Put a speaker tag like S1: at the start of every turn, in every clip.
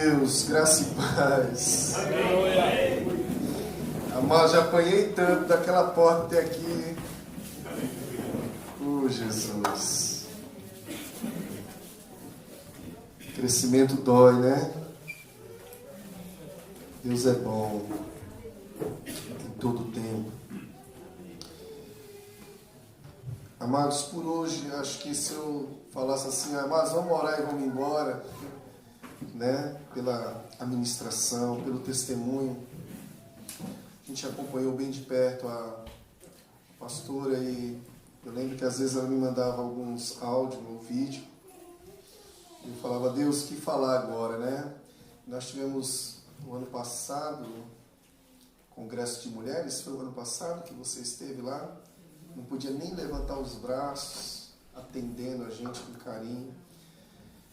S1: Deus, graça e paz. Amado, já apanhei tanto daquela porta até aqui. Jesus. Crescimento dói, né? Deus é bom em todo tempo. Amados, por hoje, acho que se eu falasse assim, amados, vamos orar e vamos embora, né? Pela administração, pelo testemunho. A gente acompanhou bem de perto a pastora e eu lembro que às vezes ela me mandava alguns áudios ou vídeo. E eu falava, Deus, o que falar agora, né? Nós tivemos o ano passado, Congresso de Mulheres, foi o ano passado que você esteve lá. Não podia nem levantar os braços, atendendo a gente com carinho.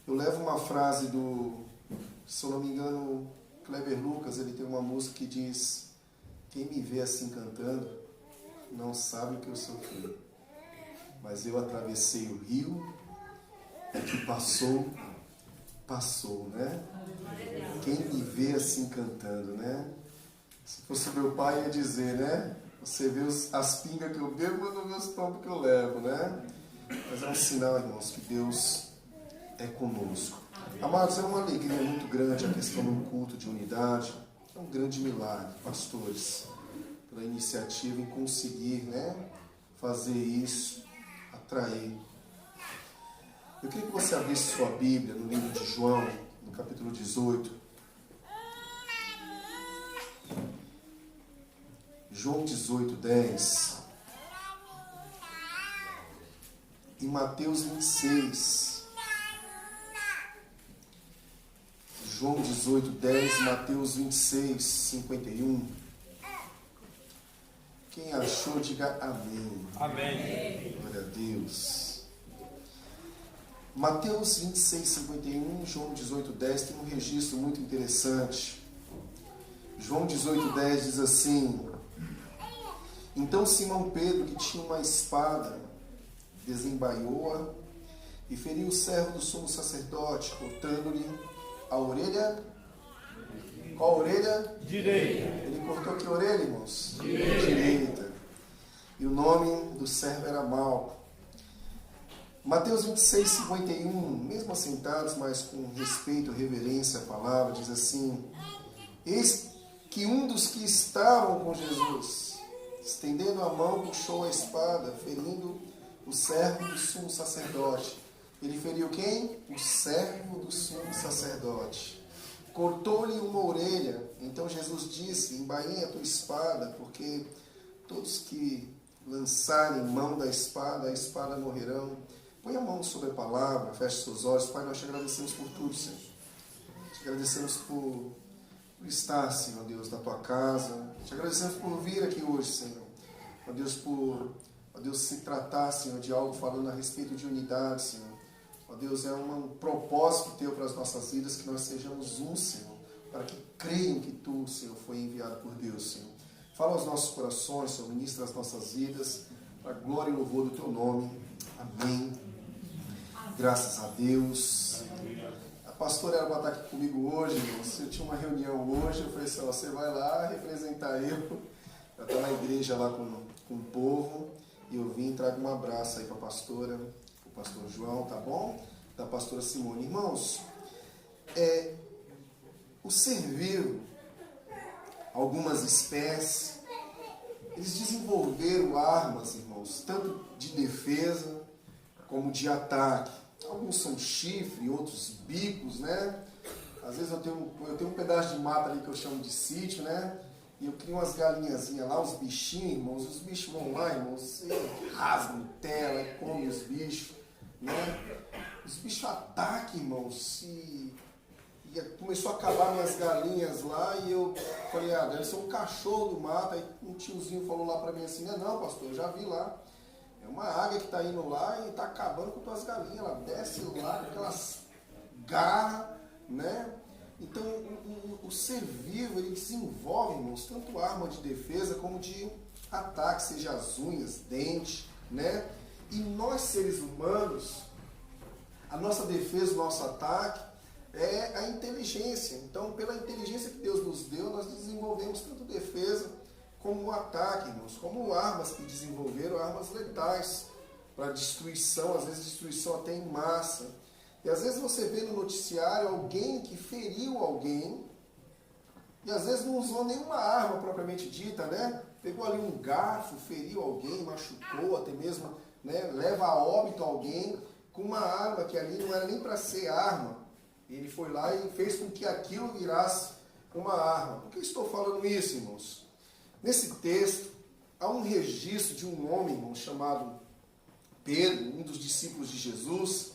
S1: Eu levo uma frase do, se eu não me engano, Kleber Lucas, ele tem uma música que diz: quem me vê assim cantando, não sabe o que eu sofri. Mas eu atravessei o rio, e que passou, né? Quem me vê assim cantando, né? Se fosse meu pai, ia dizer, né? Você vê as pingas que eu bebo, mas não vê os tombos que eu levo, né? Mas é um sinal, irmãos, que Deus é conosco. Amados, é uma alegria muito grande a questão do culto de unidade. É um grande milagre, pastores, pela iniciativa em conseguir, né, fazer isso, atrair. Eu queria que você abrisse sua Bíblia no livro de João, no capítulo 18. João 18, 10. E Mateus 26. João 18, 10, Mateus 26, 51. Quem achou, diga amém.
S2: Amém.
S1: Glória a Deus. Mateus 26, 51, João 18, 10 tem um registro muito interessante. João 18, 10 diz assim: então Simão Pedro, que tinha uma espada, desembaiou-a e feriu o servo do sumo sacerdote, cortando-lhe a orelha. Qual a orelha?
S2: Direita.
S1: Ele cortou que orelha, irmãos?
S2: Direita.
S1: E o nome do servo era Malco. Mateus 26, 51, mesmo assentados, mas com respeito e reverência à palavra, diz assim: eis que um dos que estavam com Jesus, estendendo a mão, puxou a espada, ferindo o servo do sumo sacerdote. Ele feriu quem? O servo do sumo sacerdote. Cortou-lhe uma orelha. Então Jesus disse: embainha a tua espada, porque todos que lançarem mão da espada, a espada morrerão. Põe a mão sobre a palavra, feche seus olhos. Pai, nós te agradecemos por tudo, Senhor. Te agradecemos por estar, Senhor Deus, na tua casa. Te agradecemos por vir aqui hoje, Senhor. Ó Deus, ó Deus, se tratar, Senhor, de algo falando a respeito de unidade, Senhor. Ó Deus, é um propósito teu para as nossas vidas, que nós sejamos um, Senhor, para que creiam que tu, Senhor, foi enviado por Deus, Senhor. Fala aos nossos corações, Senhor, ministra as nossas vidas, para a glória e louvor do teu nome. Amém. Graças a Deus. A pastora era para estar aqui comigo hoje, irmãos. Eu tinha uma reunião hoje, eu falei assim: você vai lá representar eu. Ela está na igreja lá com o povo, e eu vim e trago um abraço aí para a pastora, o pastor João, tá bom? Da pastora Simone. Irmãos, o ser vivo, algumas espécies, eles desenvolveram armas, irmãos, tanto de defesa como de ataque. Alguns são chifre, outros bicos, né? Às vezes eu tenho um pedaço de mata ali que eu chamo de sítio, né? E eu crio umas galinhazinhas lá, os bichinhos, irmãos. Os bichos vão lá, irmãos, e rasgam tela, e comem os bichos, né? Os bichos atacam, irmãos, e começou a acabar minhas galinhas lá, e eu falei: deve ser um cachorro do mato. Aí um tiozinho falou lá pra mim assim: não, pastor, eu já vi lá. É uma águia que está indo lá e está acabando com tuas galinhas. Ela desce lá com aquelas garras, né? Então, o ser vivo, ele desenvolve, irmãos, tanto arma de defesa como de ataque, seja as unhas, dentes, né? E nós, seres humanos, a nossa defesa, o nosso ataque, é a inteligência. Então, pela inteligência que Deus nos deu, nós desenvolvemos tanto defesa como o ataque, irmãos, como armas que desenvolveram, armas letais para destruição, às vezes destruição até em massa. E às vezes você vê no noticiário alguém que feriu alguém, e às vezes não usou nenhuma arma propriamente dita, né? Pegou ali um garfo, feriu alguém, machucou, até mesmo, né, leva a óbito alguém com uma arma que ali não era nem para ser arma. Ele foi lá e fez com que aquilo virasse uma arma. Por que estou falando isso, irmãos? Nesse texto, há um registro de um homem, irmão, chamado Pedro, um dos discípulos de Jesus,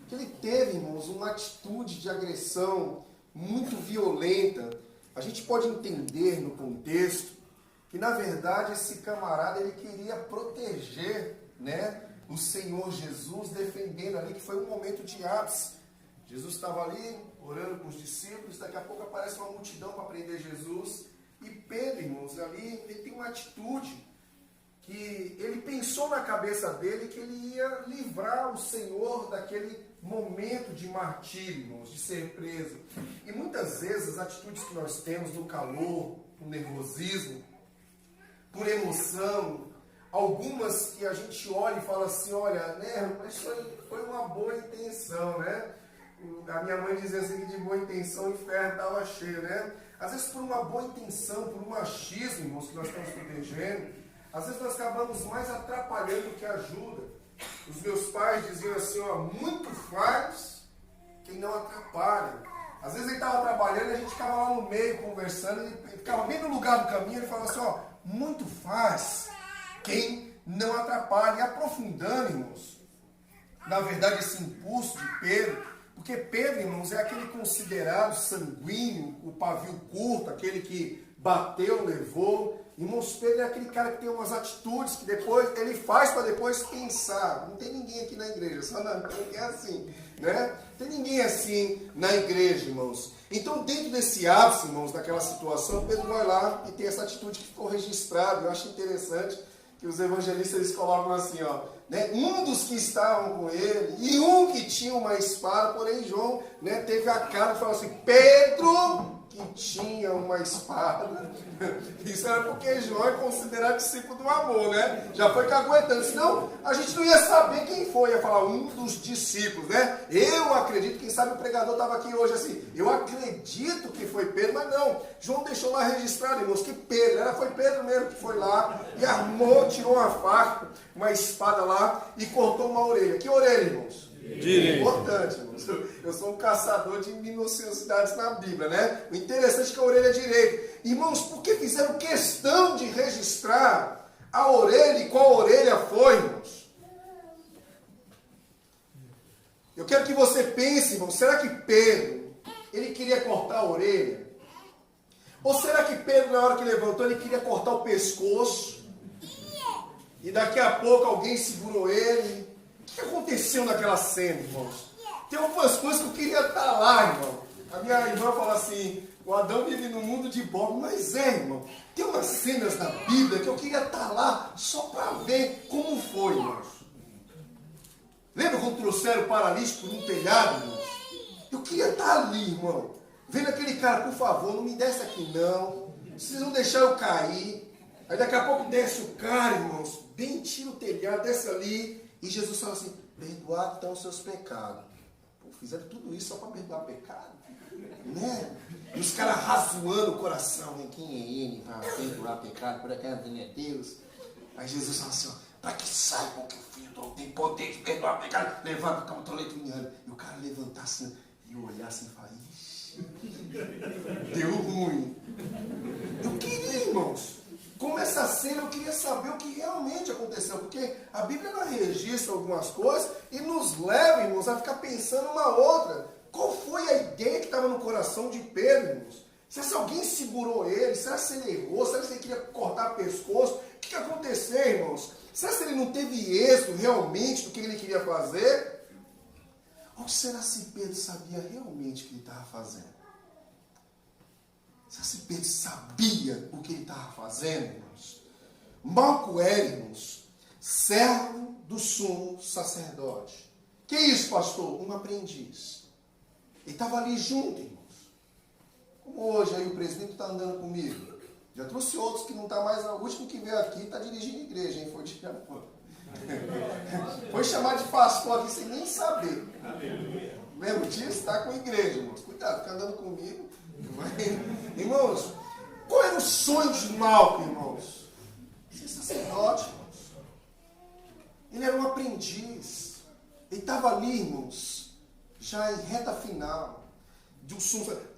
S1: que ele teve, irmãos, uma atitude de agressão muito violenta. A gente pode entender no contexto que, na verdade, esse camarada ele queria proteger, né, o Senhor Jesus, defendendo ali, que foi um momento de ápice. Jesus estava ali, orando com os discípulos, daqui a pouco aparece uma multidão para prender Jesus, e Pedro, irmãos, ali, ele tem uma atitude que ele pensou na cabeça dele que ele ia livrar o Senhor daquele momento de martírio, irmãos, de ser preso. E muitas vezes as atitudes que nós temos no calor, no nervosismo, por emoção, algumas que a gente olha e fala assim, olha, né, mas foi uma boa intenção, né? A minha mãe dizia assim que de boa intenção o inferno estava cheio, né? Às vezes por uma boa intenção, por um achismo, irmãos, que nós estamos protegendo, às vezes nós acabamos mais atrapalhando do que ajuda. Os meus pais diziam assim, ó, muito faz quem não atrapalha. Às vezes ele estava trabalhando e a gente ficava lá no meio conversando, ele ficava bem no lugar do caminho, ele falava assim, ó, muito faz quem não atrapalha. E aprofundando, irmãos, na verdade esse impulso de Pedro, porque Pedro, irmãos, é aquele considerado sanguíneo, o pavio curto, aquele que bateu, levou. Irmãos, Pedro é aquele cara que tem umas atitudes que depois ele faz para depois pensar. Não tem ninguém aqui na igreja, só não é assim, né? Não tem ninguém assim na igreja, irmãos. Então, dentro desse ápice, irmãos, daquela situação, Pedro vai lá e tem essa atitude que ficou registrada. Eu acho interessante que os evangelistas eles colocam assim, ó, né? Um dos que estavam com ele e um que tinha uma espada, porém João, né, teve a cara de falar assim, Pedro que tinha uma espada. Isso era porque João é considerado discípulo do amor, né? Já foi caguetando. Senão a gente não ia saber quem foi. Ia falar um dos discípulos, né? Eu acredito, quem sabe o pregador estava aqui hoje assim. Eu acredito que foi Pedro, mas não. João deixou lá registrado, irmãos, que Pedro, foi Pedro mesmo que foi lá e armou, tirou uma faca, uma espada lá e cortou uma orelha. Que orelha, irmãos?
S2: Direito.
S1: Importante, irmãos. Eu sou um caçador de minuciosidades na Bíblia, né? O interessante é que a orelha é direita. Irmãos, por que fizeram questão de registrar a orelha e qual orelha foi, irmãos? Eu quero que você pense, irmão, será que Pedro, ele queria cortar a orelha? Ou será que Pedro, na hora que levantou, ele queria cortar o pescoço? E daqui a pouco alguém segurou ele? O que aconteceu naquela cena, irmãos? Tem algumas coisas que eu queria estar lá, irmão. A minha irmã fala assim, o Adão vive no mundo de Bob, mas irmão, tem umas cenas na Bíblia que eu queria estar lá só para ver como foi, irmãos. Lembra quando trouxeram o paralítico num telhado, irmãos? Eu queria estar ali, irmão. Vendo aquele cara, por favor, não me desce aqui não. Vocês vão deixar eu cair. Aí daqui a pouco desce o cara, irmãos, bem tira o telhado, desce ali. E Jesus fala assim, perdoar então os seus pecados. Pô, fizeram tudo isso só para perdoar pecado? Né? E os caras razoando o coração, né? Quem é ele para perdoar pecado? Por acaso não é Deus? Aí Jesus fala assim, ó, para que saibam que o Filho não tem poder de perdoar pecado, levanta como estou letrinhando. E o cara levantar assim, e olhar assim e falar, ixi, deu ruim. Eu queria, irmãos. Como essa cena, eu queria saber o que realmente aconteceu, porque a Bíblia ela registra algumas coisas e nos leva, irmãos, a ficar pensando uma outra. Qual foi a ideia que estava no coração de Pedro, irmãos? Será que alguém segurou ele? Será que ele errou? Será que ele queria cortar o pescoço? O que aconteceu, irmãos? Será que ele não teve êxito realmente do que ele queria fazer? Ou será se Pedro sabia realmente o que ele estava fazendo? Será se Pedro sabia o que ele estava fazendo, irmãos? Malcoel, irmãos, servo do sumo sacerdote. Que isso, pastor? Um aprendiz. Ele estava ali junto, irmãos. Como hoje aí o presbítero está andando comigo. Já trouxe outros que não está mais. O último que veio aqui está dirigindo a igreja, hein? Foi de Japão. Foi chamar de pastor aqui sem nem saber. Lembra disso? Está com a igreja, irmãos. Cuidado, fica andando comigo. Irmãos, qual era o sonho de Malco, irmãos? Ser sacerdote, irmãos. Ele era um aprendiz. Ele estava ali, irmãos, já em reta final.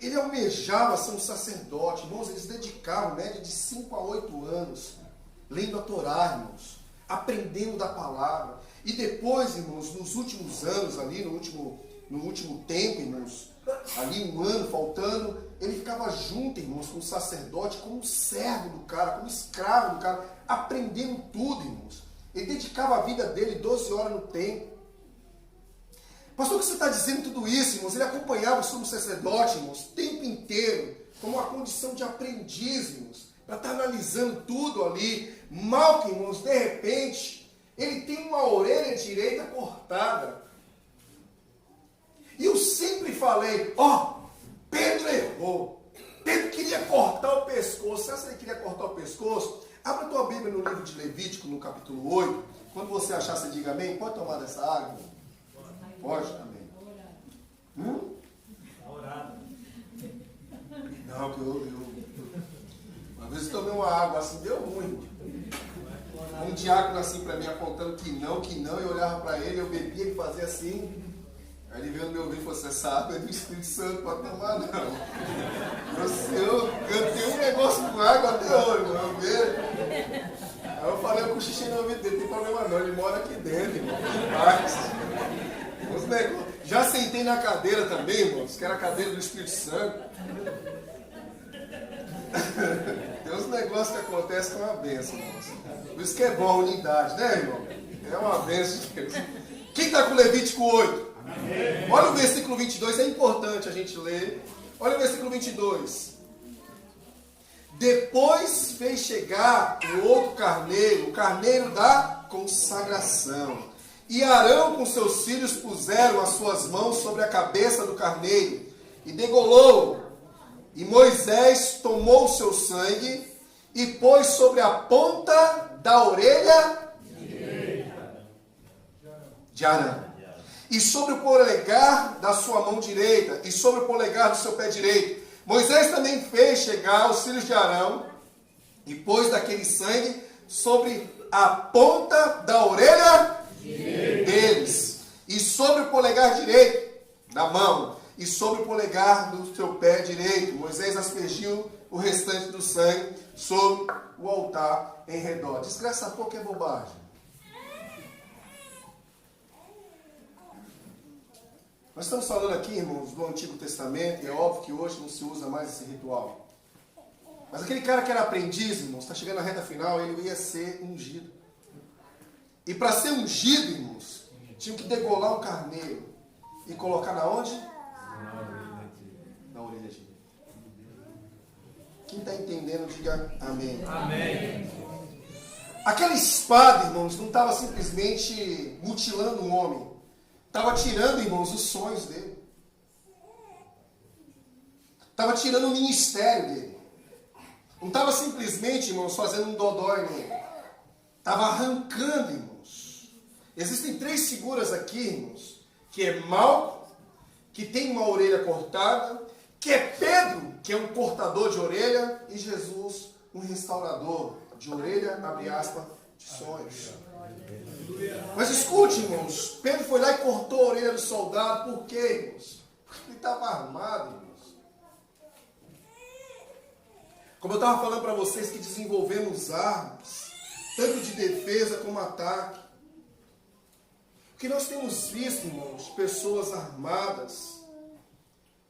S1: Ele almejava ser um sacerdote. Irmãos, eles dedicavam média de 5 a 8 anos lendo a Torá, irmãos, aprendendo da palavra. E depois, irmãos, nos últimos anos, ali no último tempo, irmãos, ali um ano faltando, ele ficava junto, irmãos, com o sacerdote, como servo do cara, como escravo do cara, aprendendo tudo, irmãos. Ele dedicava a vida dele 12 horas no templo. Pastor, o que você está dizendo tudo isso, irmãos? Ele acompanhava o sumo sacerdote, irmãos, o tempo inteiro, como uma condição de aprendiz, irmãos, para estar analisando tudo ali. Malco, irmãos, de repente, ele tem uma orelha direita cortada. E eu sempre falei, Pedro errou. Pedro queria cortar o pescoço. Sabe se ele queria cortar o pescoço? Abra a tua Bíblia no livro de Levítico, no capítulo 8. Quando você achar, você diga amém. Pode tomar dessa água? Pode? Amém.
S3: Orado.
S1: Não, que uma vez eu tomei uma água assim, deu ruim. Um diácono assim para mim, apontando que não, eu olhava para ele, eu bebia, ele fazia assim. Aí ele veio no meu ouvido e falou assim, essa água é do Espírito Santo, pode tomar não. Eu cantei um negócio com água até hoje, meu ver. Aí eu falei, eu cochichei no ouvido dele, não tem problema não, ele mora aqui dentro, irmão, em paz. Já sentei na cadeira também, irmãos, que era a cadeira do Espírito Santo. Tem uns negócios que acontecem que é uma bênção, irmãos. Por isso que é bom a unidade, né, irmão? É uma bênção de Deus. Quem está com Levítico 8? Amém. Olha o versículo 22, é importante a gente ler. Olha o versículo 22. Depois fez chegar o outro carneiro, o carneiro da consagração. E Arão com seus filhos puseram as suas mãos sobre a cabeça do carneiro e degolou-o. E Moisés tomou o seu sangue e pôs sobre a ponta da orelha de Arão. E sobre o polegar da sua mão direita e sobre o polegar do seu pé direito. Moisés também fez chegar os filhos de Arão e pôs daquele sangue sobre a ponta da orelha deles, e sobre o polegar direito da mão, e sobre o polegar do seu pé direito. Moisés aspergiu o restante do sangue sobre o altar em redor. Desgraça pouco é bobagem. Nós estamos falando aqui, irmãos, do Antigo Testamento, e é óbvio que hoje não se usa mais esse ritual. Mas aquele cara que era aprendiz, irmãos, está chegando na reta final, ele ia ser ungido. E para ser ungido, irmãos, tinham que degolar um carneiro e colocar na onde? Na orelha direita. Quem está entendendo, diga amém.
S3: Amém.
S1: Aquela espada, irmãos, não estava simplesmente mutilando um homem. Estava tirando, irmãos, os sonhos dele. Estava tirando o ministério dele. Não estava simplesmente, irmãos, fazendo um dodói nele. Estava arrancando, irmãos. Existem 3 figuras aqui, irmãos, que é Malco, que tem uma orelha cortada, que é Pedro, que é um cortador de orelha, e Jesus, um restaurador de orelha, abre aspas, de sonhos. Mas escute, irmãos, Pedro foi lá e cortou a orelha do soldado, por quê, irmãos? Porque ele estava armado, irmãos. Como eu estava falando para vocês que desenvolvemos armas, tanto de defesa como ataque. Porque nós temos visto, irmãos, pessoas armadas.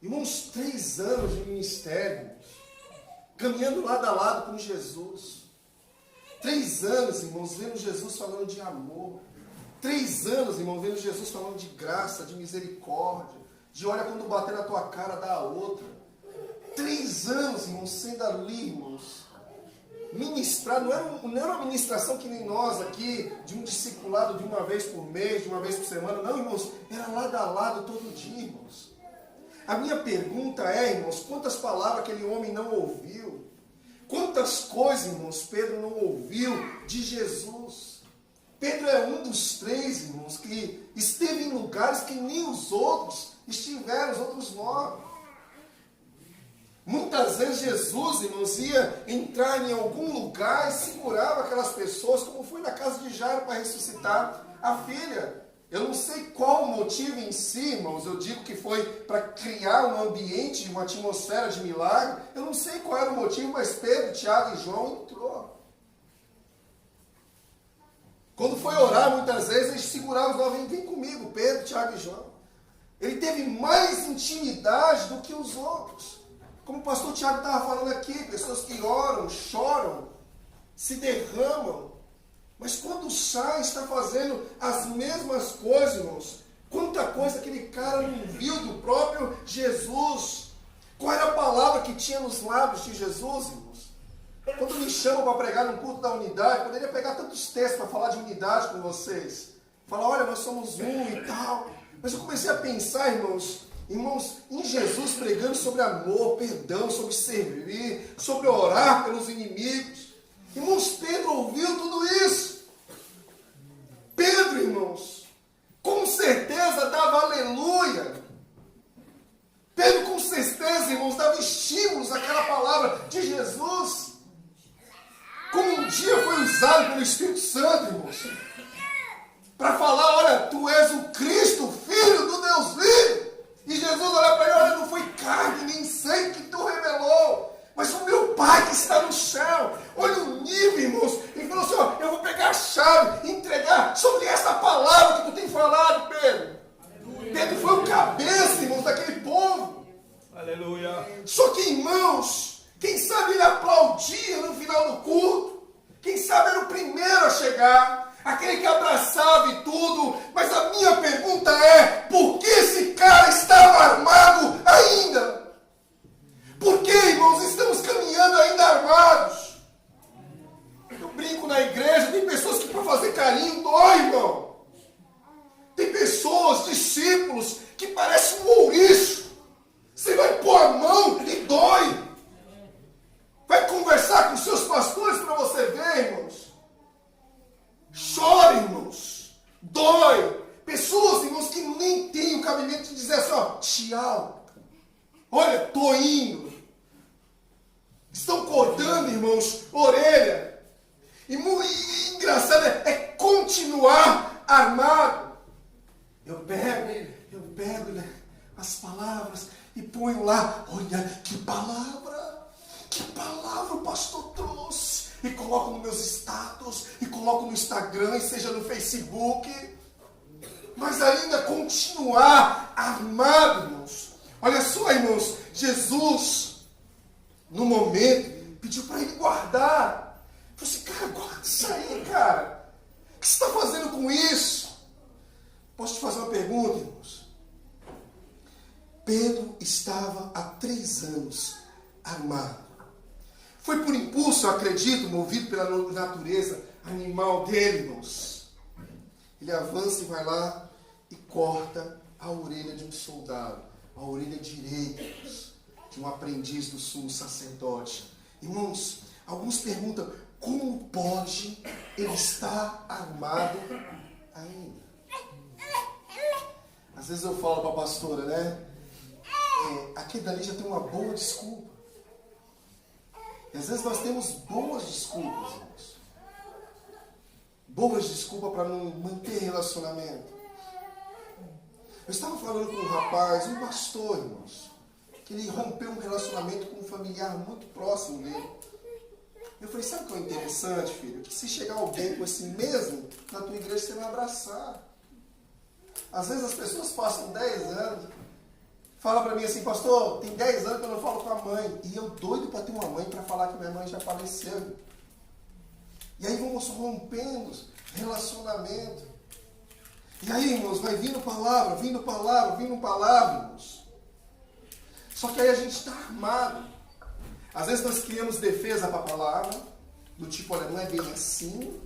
S1: Irmãos, 3 anos de ministério, irmãos, caminhando lado a lado com Jesus. 3 anos, irmãos, vendo Jesus falando de amor. 3 anos, irmãos, vendo Jesus falando de graça, de misericórdia. De olha, quando bater na tua cara, dá a outra. 3 anos, irmãos, sendo ali, irmãos, ministrar, não era uma ministração que nem nós aqui, de um discipulado de uma vez por mês, de uma vez por semana, não, irmãos, era lado a lado todo dia, irmãos. A minha pergunta é, irmãos, quantas palavras aquele homem não ouviu? Quantas coisas, irmãos, Pedro não ouviu de Jesus? Pedro é um dos 3, irmãos, que esteve em lugares que nem os outros estiveram, os outros 9. Muitas vezes Jesus, irmãos, ia entrar em algum lugar e segurava aquelas pessoas, como foi na casa de Jairo para ressuscitar a filha. Eu não sei qual o motivo em si, irmãos, eu digo que foi para criar um ambiente, uma atmosfera de milagre. Eu não sei qual era o motivo, mas Pedro, Tiago e João entrou. Quando foi orar, muitas vezes, eles seguravam os 9, vem comigo, Pedro, Tiago e João. Ele teve mais intimidade do que os outros. Como o pastor Tiago estava falando aqui, pessoas que oram, choram, se derramam. Mas quando sai, está fazendo as mesmas coisas, irmãos. Quanta coisa aquele cara não viu do próprio Jesus. Qual era a palavra que tinha nos lábios de Jesus, irmãos? Quando me chamam para pregar no culto da unidade, eu poderia pegar tantos textos para falar de unidade com vocês. Falar, olha, nós somos um e tal. Mas eu comecei a pensar, irmãos, em Jesus pregando sobre amor, perdão, sobre servir, sobre orar pelos inimigos. Irmãos, Pedro ouviu tudo isso. Pedro, irmãos, com certeza dava aleluia. Pedro, com certeza, irmãos, dava estímulos àquela palavra de Jesus. Como um dia foi usado pelo Espírito Santo, irmãos, para falar, olha, tu és o Cristo, Filho do Deus vivo. E Jesus olha para ele, olha, não foi carne nem sangue que tu revelou, mas o meu Pai que está no céu. Olha o nível, irmãos. Ele falou assim, ó, eu vou pegar a chave e entregar sobre essa palavra que tu tem falado, Pedro. Aleluia. Pedro foi o cabeça, irmãos, daquele povo.
S3: Aleluia.
S1: Só que, irmãos, quem sabe ele aplaudia no final do culto. Quem sabe era o primeiro a chegar. Aquele que abraçava e tudo. Mas a minha pergunta é, por que esse cara estava armado ainda? Por que, irmãos, estamos caminhando ainda armados? Eu brinco na igreja, tem pessoas que para fazer carinho dói, irmão. Tem pessoas, discípulos, que parecem um ouriço. Você vai pôr a mão e dói. Vai conversar com seus pastores para você ver, irmãos. Chora, irmãos. Dói. Pessoas, irmãos, que nem têm o cabimento de dizer assim, ó, tchau. Olha, tô indo. Estão cortando, irmãos, orelha. E engraçado é continuar armado. Eu pego né, as palavras e ponho lá. Olha, que palavra o pastor trouxe. E coloco nos meus status, e coloco no Instagram, e seja no Facebook. Mas ainda continuar armado, irmãos. Olha só, irmãos, Jesus, no momento, pediu para ele guardar. Falei assim, cara, guarda isso aí, cara. O que você está fazendo com isso? Posso te fazer uma pergunta, irmãos? Pedro estava há 3 anos armado. Foi por impulso, eu acredito, movido pela natureza animal dele, irmãos. Ele avança e vai lá e corta a orelha de um soldado. A orelha direita, irmãos, de um aprendiz do sumo sacerdote. Irmãos, alguns perguntam, como pode ele estar armado ainda? Às vezes eu falo para a pastora, né? Aquele dali já tem uma boa desculpa. E às vezes nós temos boas desculpas, irmãos. Boas desculpas para não manter relacionamento. Eu estava falando com um rapaz, um pastor, irmãos, que ele rompeu um relacionamento com um familiar muito próximo dele. Eu falei, sabe o que é interessante, filho? Que se chegar alguém com esse mesmo na tua igreja, você vai abraçar. Às vezes as pessoas passam 10 anos, fala para mim assim, pastor, tem 10 anos que eu não falo com a mãe. E eu doido para ter uma mãe para falar que minha mãe já faleceu. E aí vamos rompendo relacionamento. E aí, irmãos, vai vindo palavra, irmãos. Só que aí a gente está armado. Às vezes nós criamos defesa para a palavra, do tipo, olha, não é bem assim,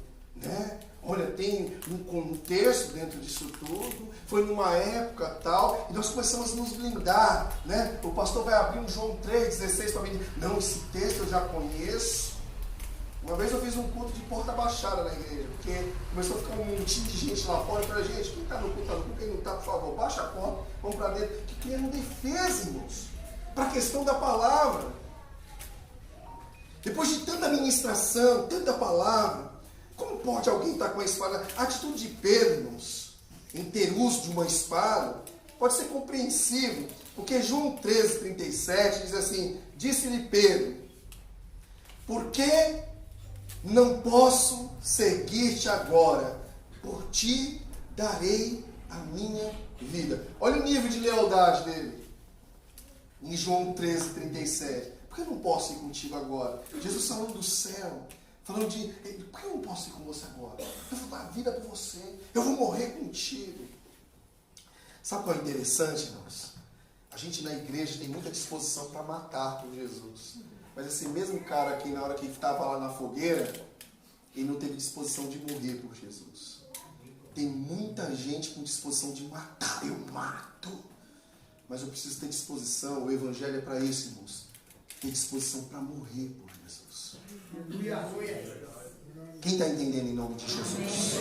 S1: né? Olha, tem um contexto dentro disso tudo, foi numa época tal, e nós começamos a nos blindar, né? O pastor vai abrir um João 3,16 para mim, não, esse texto eu já conheço. Uma vez eu fiz um culto de porta baixada na igreja, porque começou a ficar um montinho de gente lá fora, para gente, quem está no culto, quem não está, por favor, baixa a porta, vamos para dentro, que criaram defesa, irmãos, para a questão da palavra. Depois de tanta ministração, tanta palavra, como pode alguém estar com a espada? A atitude de Pedro, irmãos, em ter uso de uma espada, pode ser compreensível, porque João 13,37 diz assim, disse-lhe Pedro, por que não posso seguir-te agora? Por ti darei a minha vida. Olha o nível de lealdade dele. Em João 13,37. Por que eu não posso ir contigo agora? Jesus falando do céu. Falando de, por que eu não posso ir com você agora? Eu vou dar a vida por você. Eu vou morrer contigo. Sabe qual é interessante, irmãos? A gente na igreja tem muita disposição para matar por Jesus. Mas esse mesmo cara aqui, na hora que estava lá na fogueira, ele não teve disposição de morrer por Jesus. Tem muita gente com disposição de matar. Eu mato. Mas eu preciso ter disposição. O evangelho é para isso, irmãos. Ter disposição para morrer por Jesus. Quem está entendendo em nome de Jesus?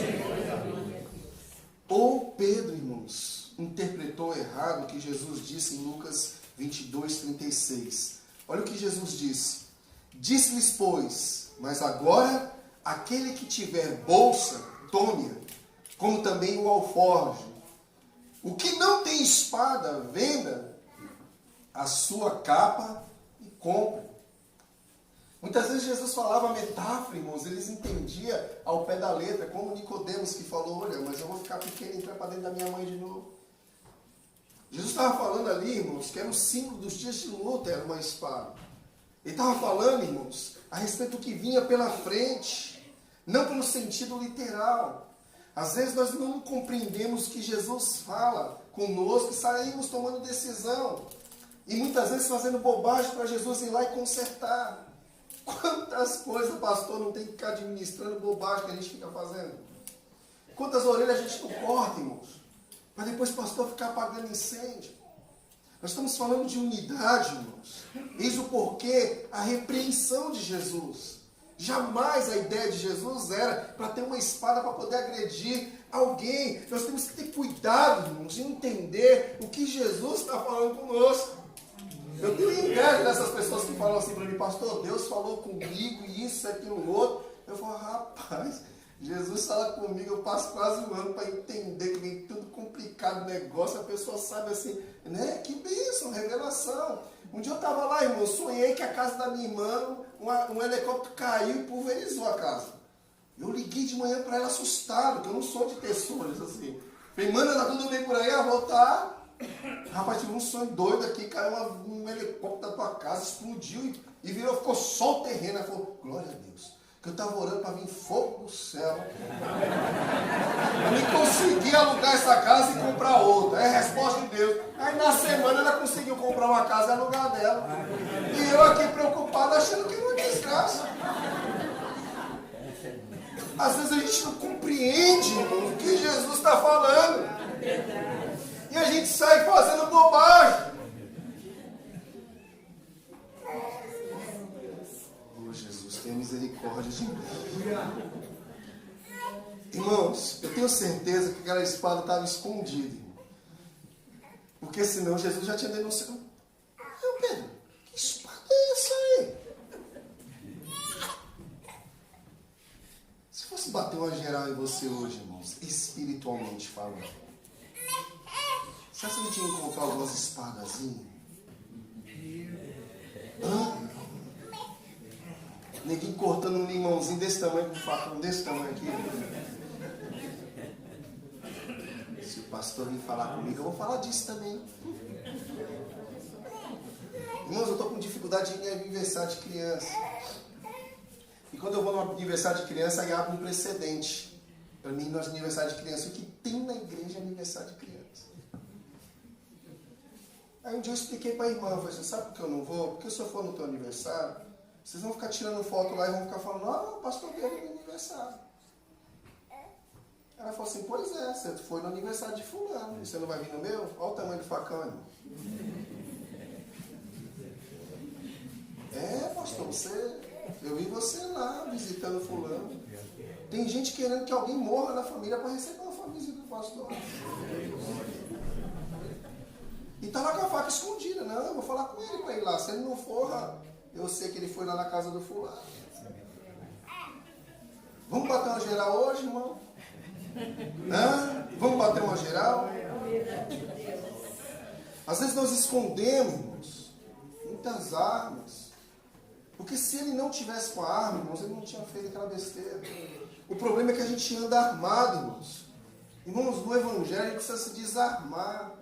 S1: Ou Pedro, irmãos, interpretou errado o que Jesus disse em Lucas 22:36. Olha o que Jesus disse. Disse-lhes, pois, mas agora aquele que tiver bolsa, tome-a, como também o alforje. O que não tem espada, venda a sua capa e compre. Muitas vezes Jesus falava metáfora, irmãos, eles entendiam ao pé da letra, como Nicodemos que falou, olha, mas eu vou ficar pequeno e entrar para dentro da minha mãe de novo. Jesus estava falando ali, irmãos, que era o símbolo dos dias de luta, era uma espada. Ele estava falando, irmãos, a respeito do que vinha pela frente, não pelo sentido literal. Às vezes nós não compreendemos o que Jesus fala conosco e saímos tomando decisão. E muitas vezes fazendo bobagem para Jesus ir lá e consertar. Quantas coisas, pastor, não tem que ficar administrando bobagem que a gente fica fazendo? Quantas orelhas a gente não corta, irmãos? Para depois o pastor ficar apagando incêndio. Nós estamos falando de unidade, irmãos. Eis o porquê, a repreensão de Jesus. Jamais a ideia de Jesus era para ter uma espada para poder agredir alguém. Nós temos que ter cuidado, irmãos, de entender o que Jesus está falando conosco. Eu tenho inveja dessas pessoas que falam assim para mim, pastor, Deus falou comigo, isso, aquilo, outro. Eu falo, rapaz, Jesus fala comigo, eu passo quase um ano para entender que vem tudo complicado o negócio, a pessoa sabe assim, né? Que bênção, revelação. Um dia eu estava lá, irmão, eu sonhei que a casa da minha irmã, um helicóptero caiu e pulverizou a casa. Eu liguei de manhã para ela assustado, que eu não sou de ter sonhos assim. Falei, mano, tá tudo bem por aí? A voltar. Rapaz, tive um sonho doido aqui, caiu um helicóptero da tua casa, explodiu e virou, ficou só o terreno. Ela falou, glória a Deus, que eu estava orando para vir fogo do céu. Eu nem consegui alugar essa casa e comprar outra. É a resposta de Deus. Aí na semana ela conseguiu comprar uma casa e alugar dela. E eu aqui preocupado, achando que não é desgraça. Às vezes a gente não compreende o que Jesus está falando. E a gente sai fazendo bobagem. Oh, Jesus, tenha misericórdia de mim. Irmãos, eu tenho certeza que aquela espada estava escondida. Irmão. Porque senão Jesus já tinha denunciado. Meu Pedro, que espada é essa aí? Se fosse bater uma geral em você hoje, irmãos, espiritualmente falando, você acha que a gente ia encontrar algumas espadazinhas? Ninguém cortando um limãozinho desse tamanho, com um facão desse tamanho aqui. Se o pastor vir falar comigo, eu vou falar disso também. Irmãos, eu estou com dificuldade de ir em aniversário de criança. E quando eu vou no aniversário de criança, aí abre um precedente. Para mim, no aniversário de criança, o que tem na igreja é aniversário de criança. Aí um dia eu expliquei para a irmã, eu falei assim, sabe por que eu não vou? Porque se eu for no teu aniversário, vocês vão ficar tirando foto lá e vão ficar falando, o pastor veio no meu aniversário. Ela falou assim, pois é, você foi no aniversário de fulano, e você não vai vir no meu? Olha o tamanho do facão, irmão. Pastor, eu vi você lá visitando fulano. Tem gente querendo que alguém morra na família para receber uma visita do pastor. E tá lá com a faca escondida. Não, eu vou falar com ele para ir lá. Se ele não for, eu sei que ele foi lá na casa do fulano. Vamos bater uma geral hoje, irmão? Vamos bater uma geral? Às vezes nós escondemos muitas armas. Porque se ele não tivesse com a arma, irmãos, ele não tinha feito aquela besteira. O problema é que a gente anda armado, irmãos. Irmãos, no Evangelho a gente precisa se desarmar.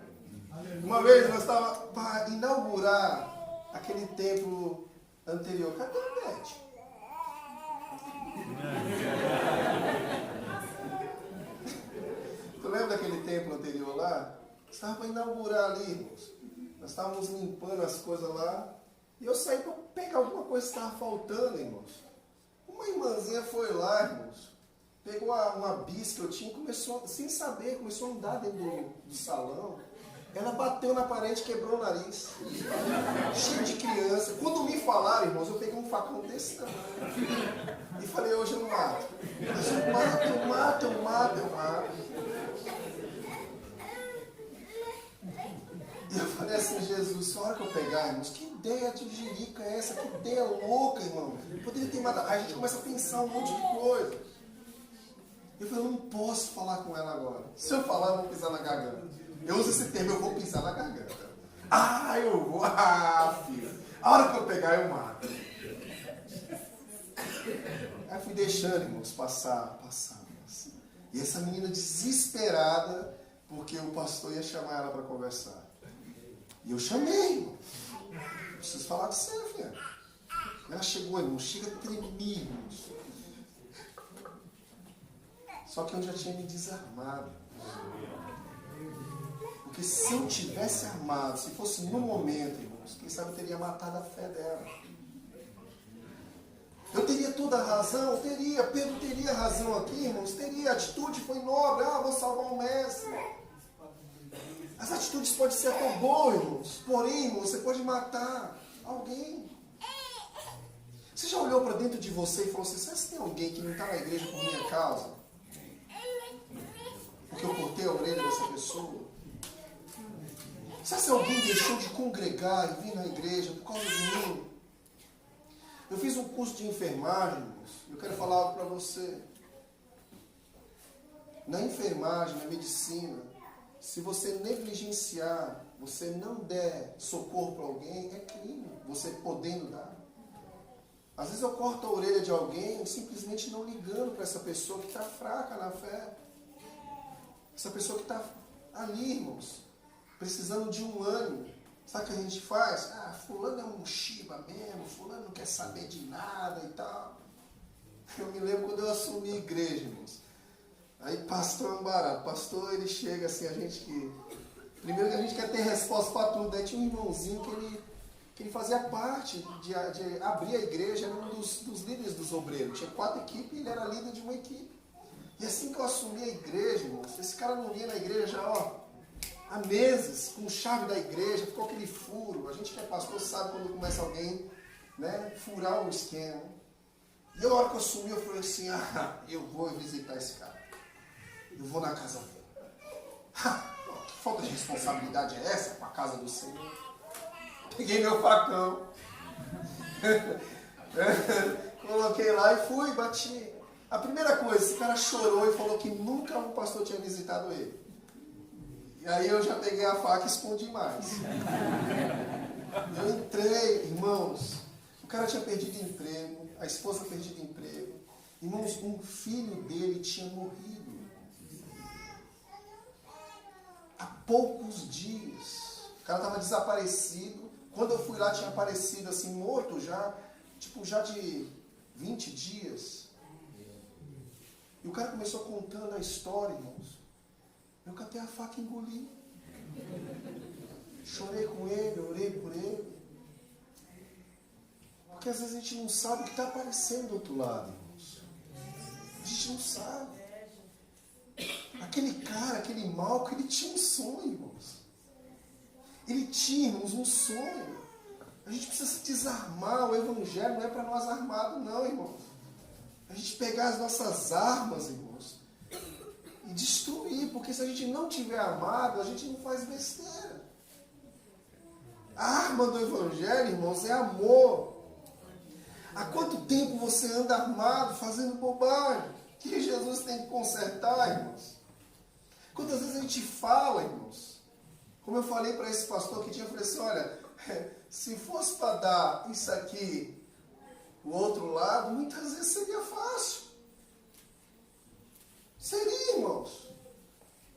S1: Uma vez nós estávamos para inaugurar aquele templo anterior. Cadê o Bete? Tu lembra daquele templo anterior lá? Estava para inaugurar ali, irmãos. Nós estávamos limpando as coisas lá. E eu saí para pegar alguma coisa que estava faltando, irmãos. Uma irmãzinha foi lá, irmãos. Pegou uma bis que eu tinha e começou, sem saber, começou a andar dentro do salão. Ela bateu na parede e quebrou o nariz. Cheio de criança. Quando me falaram, irmãos, eu peguei um facão desse tamanho. E falei, hoje eu não mato. Mas eu mato. E eu falei assim, Jesus, se a hora que eu pegar, irmãos, que ideia de jirica é essa? Que ideia louca, irmão. Eu poderia ter matado. Aí a gente começa a pensar um monte de coisa. Eu falei, eu não posso falar com ela agora. Se eu falar, eu vou pisar na garganta. Eu uso esse termo, eu vou pisar na garganta. Eu vou. Filho. A hora que eu pegar, eu mato. Aí fui deixando, irmãos, passar. E essa menina desesperada, porque o pastor ia chamar ela para conversar. E eu chamei, irmão. Preciso falar com você, filha. Ela chegou, irmão, chega a tremer, irmãos. Só que eu já tinha me desarmado. Porque se eu tivesse armado, se fosse no momento, irmãos, quem sabe eu teria matado a fé dela. Eu teria toda a razão? Teria. Pedro teria razão aqui, irmãos? Teria. A atitude foi nobre. Vou salvar o mestre. As atitudes podem ser até boas, irmãos. Porém, irmãos, você pode matar alguém. Você já olhou para dentro de você e falou assim, será que tem alguém que não está na igreja por minha causa? Porque eu cortei a orelha dessa pessoa? Será que alguém deixou de congregar e vir na igreja por causa de mim? Eu fiz um curso de enfermagem, irmãos. Eu quero falar algo para você. Na enfermagem, na medicina, se você negligenciar, você não der socorro para alguém, é crime. Você podendo dar. Às vezes eu corto a orelha de alguém simplesmente não ligando para essa pessoa que está fraca na fé. Essa pessoa que está ali, irmãos, precisando de um ânimo. Sabe o que a gente faz? Fulano é um Shiba mesmo, fulano não quer saber de nada e tal. Eu me lembro quando eu assumi a igreja, irmãos. Aí pastor é um barato. Pastor, ele chega assim, primeiro que a gente quer ter resposta para tudo. Aí tinha um irmãozinho que ele fazia parte de abrir a igreja, era um dos líderes dos obreiros. Tinha 4 equipes e ele era líder de uma equipe. E assim que eu assumi a igreja, irmãos, esse cara não ia na igreja já, há meses, com chave da igreja, ficou aquele furo. A gente que é pastor sabe quando começa alguém, furar o esquema. E a hora que eu assumi, eu falei assim, eu vou visitar esse cara. Eu vou na casa dele. Que falta de responsabilidade é essa com a casa do Senhor? Peguei meu facão. Coloquei lá e fui, bati. A primeira coisa, esse cara chorou e falou que nunca um pastor tinha visitado ele. E aí eu já peguei a faca e escondi mais. Eu entrei, irmãos, o cara tinha perdido emprego, a esposa perdido emprego. Irmãos, um filho dele tinha morrido. Há poucos dias. O cara estava desaparecido. Quando eu fui lá, tinha aparecido assim, morto já, já de 20 dias. E o cara começou contando a história, irmãos. Eu catei a faca e engoli. Chorei com ele, orei por ele. Porque às vezes a gente não sabe o que está aparecendo do outro lado, irmãos. A gente não sabe. Aquele cara, aquele Malco, ele tinha um sonho, irmãos. Ele tinha, irmãos, um sonho. A gente precisa desarmar. O evangelho não é para nós armados, não, irmãos. A gente pegar as nossas armas, irmãos, e destruir, porque se a gente não tiver armado, a gente não faz besteira. A arma do evangelho, irmãos, é amor. Há quanto tempo você anda armado, fazendo bobagem? Que Jesus tem que consertar, irmãos? Quantas vezes a gente fala, irmãos? Como eu falei para esse pastor que tinha, eu falei assim, olha, se fosse para dar isso aqui, o outro lado, muitas vezes seria fácil. Seria, irmãos.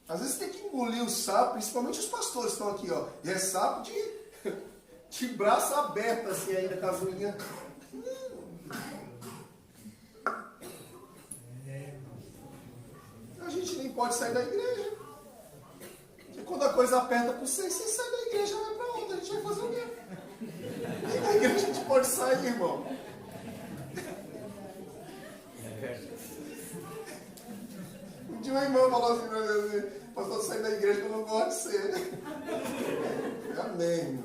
S1: Às vezes tem que engolir o sapo, principalmente os pastores estão aqui, ó. E é sapo de braço aberto, assim, ainda com as unhas. A gente nem pode sair da igreja. Porque quando a coisa aperta para você sai da igreja, vai para onde? A gente vai fazer o quê? Nem da igreja a gente pode sair, irmão. Um dia uma irmã falou assim para mim, pastor, sair da igreja que eu não gosto de ser. Amém, irmão.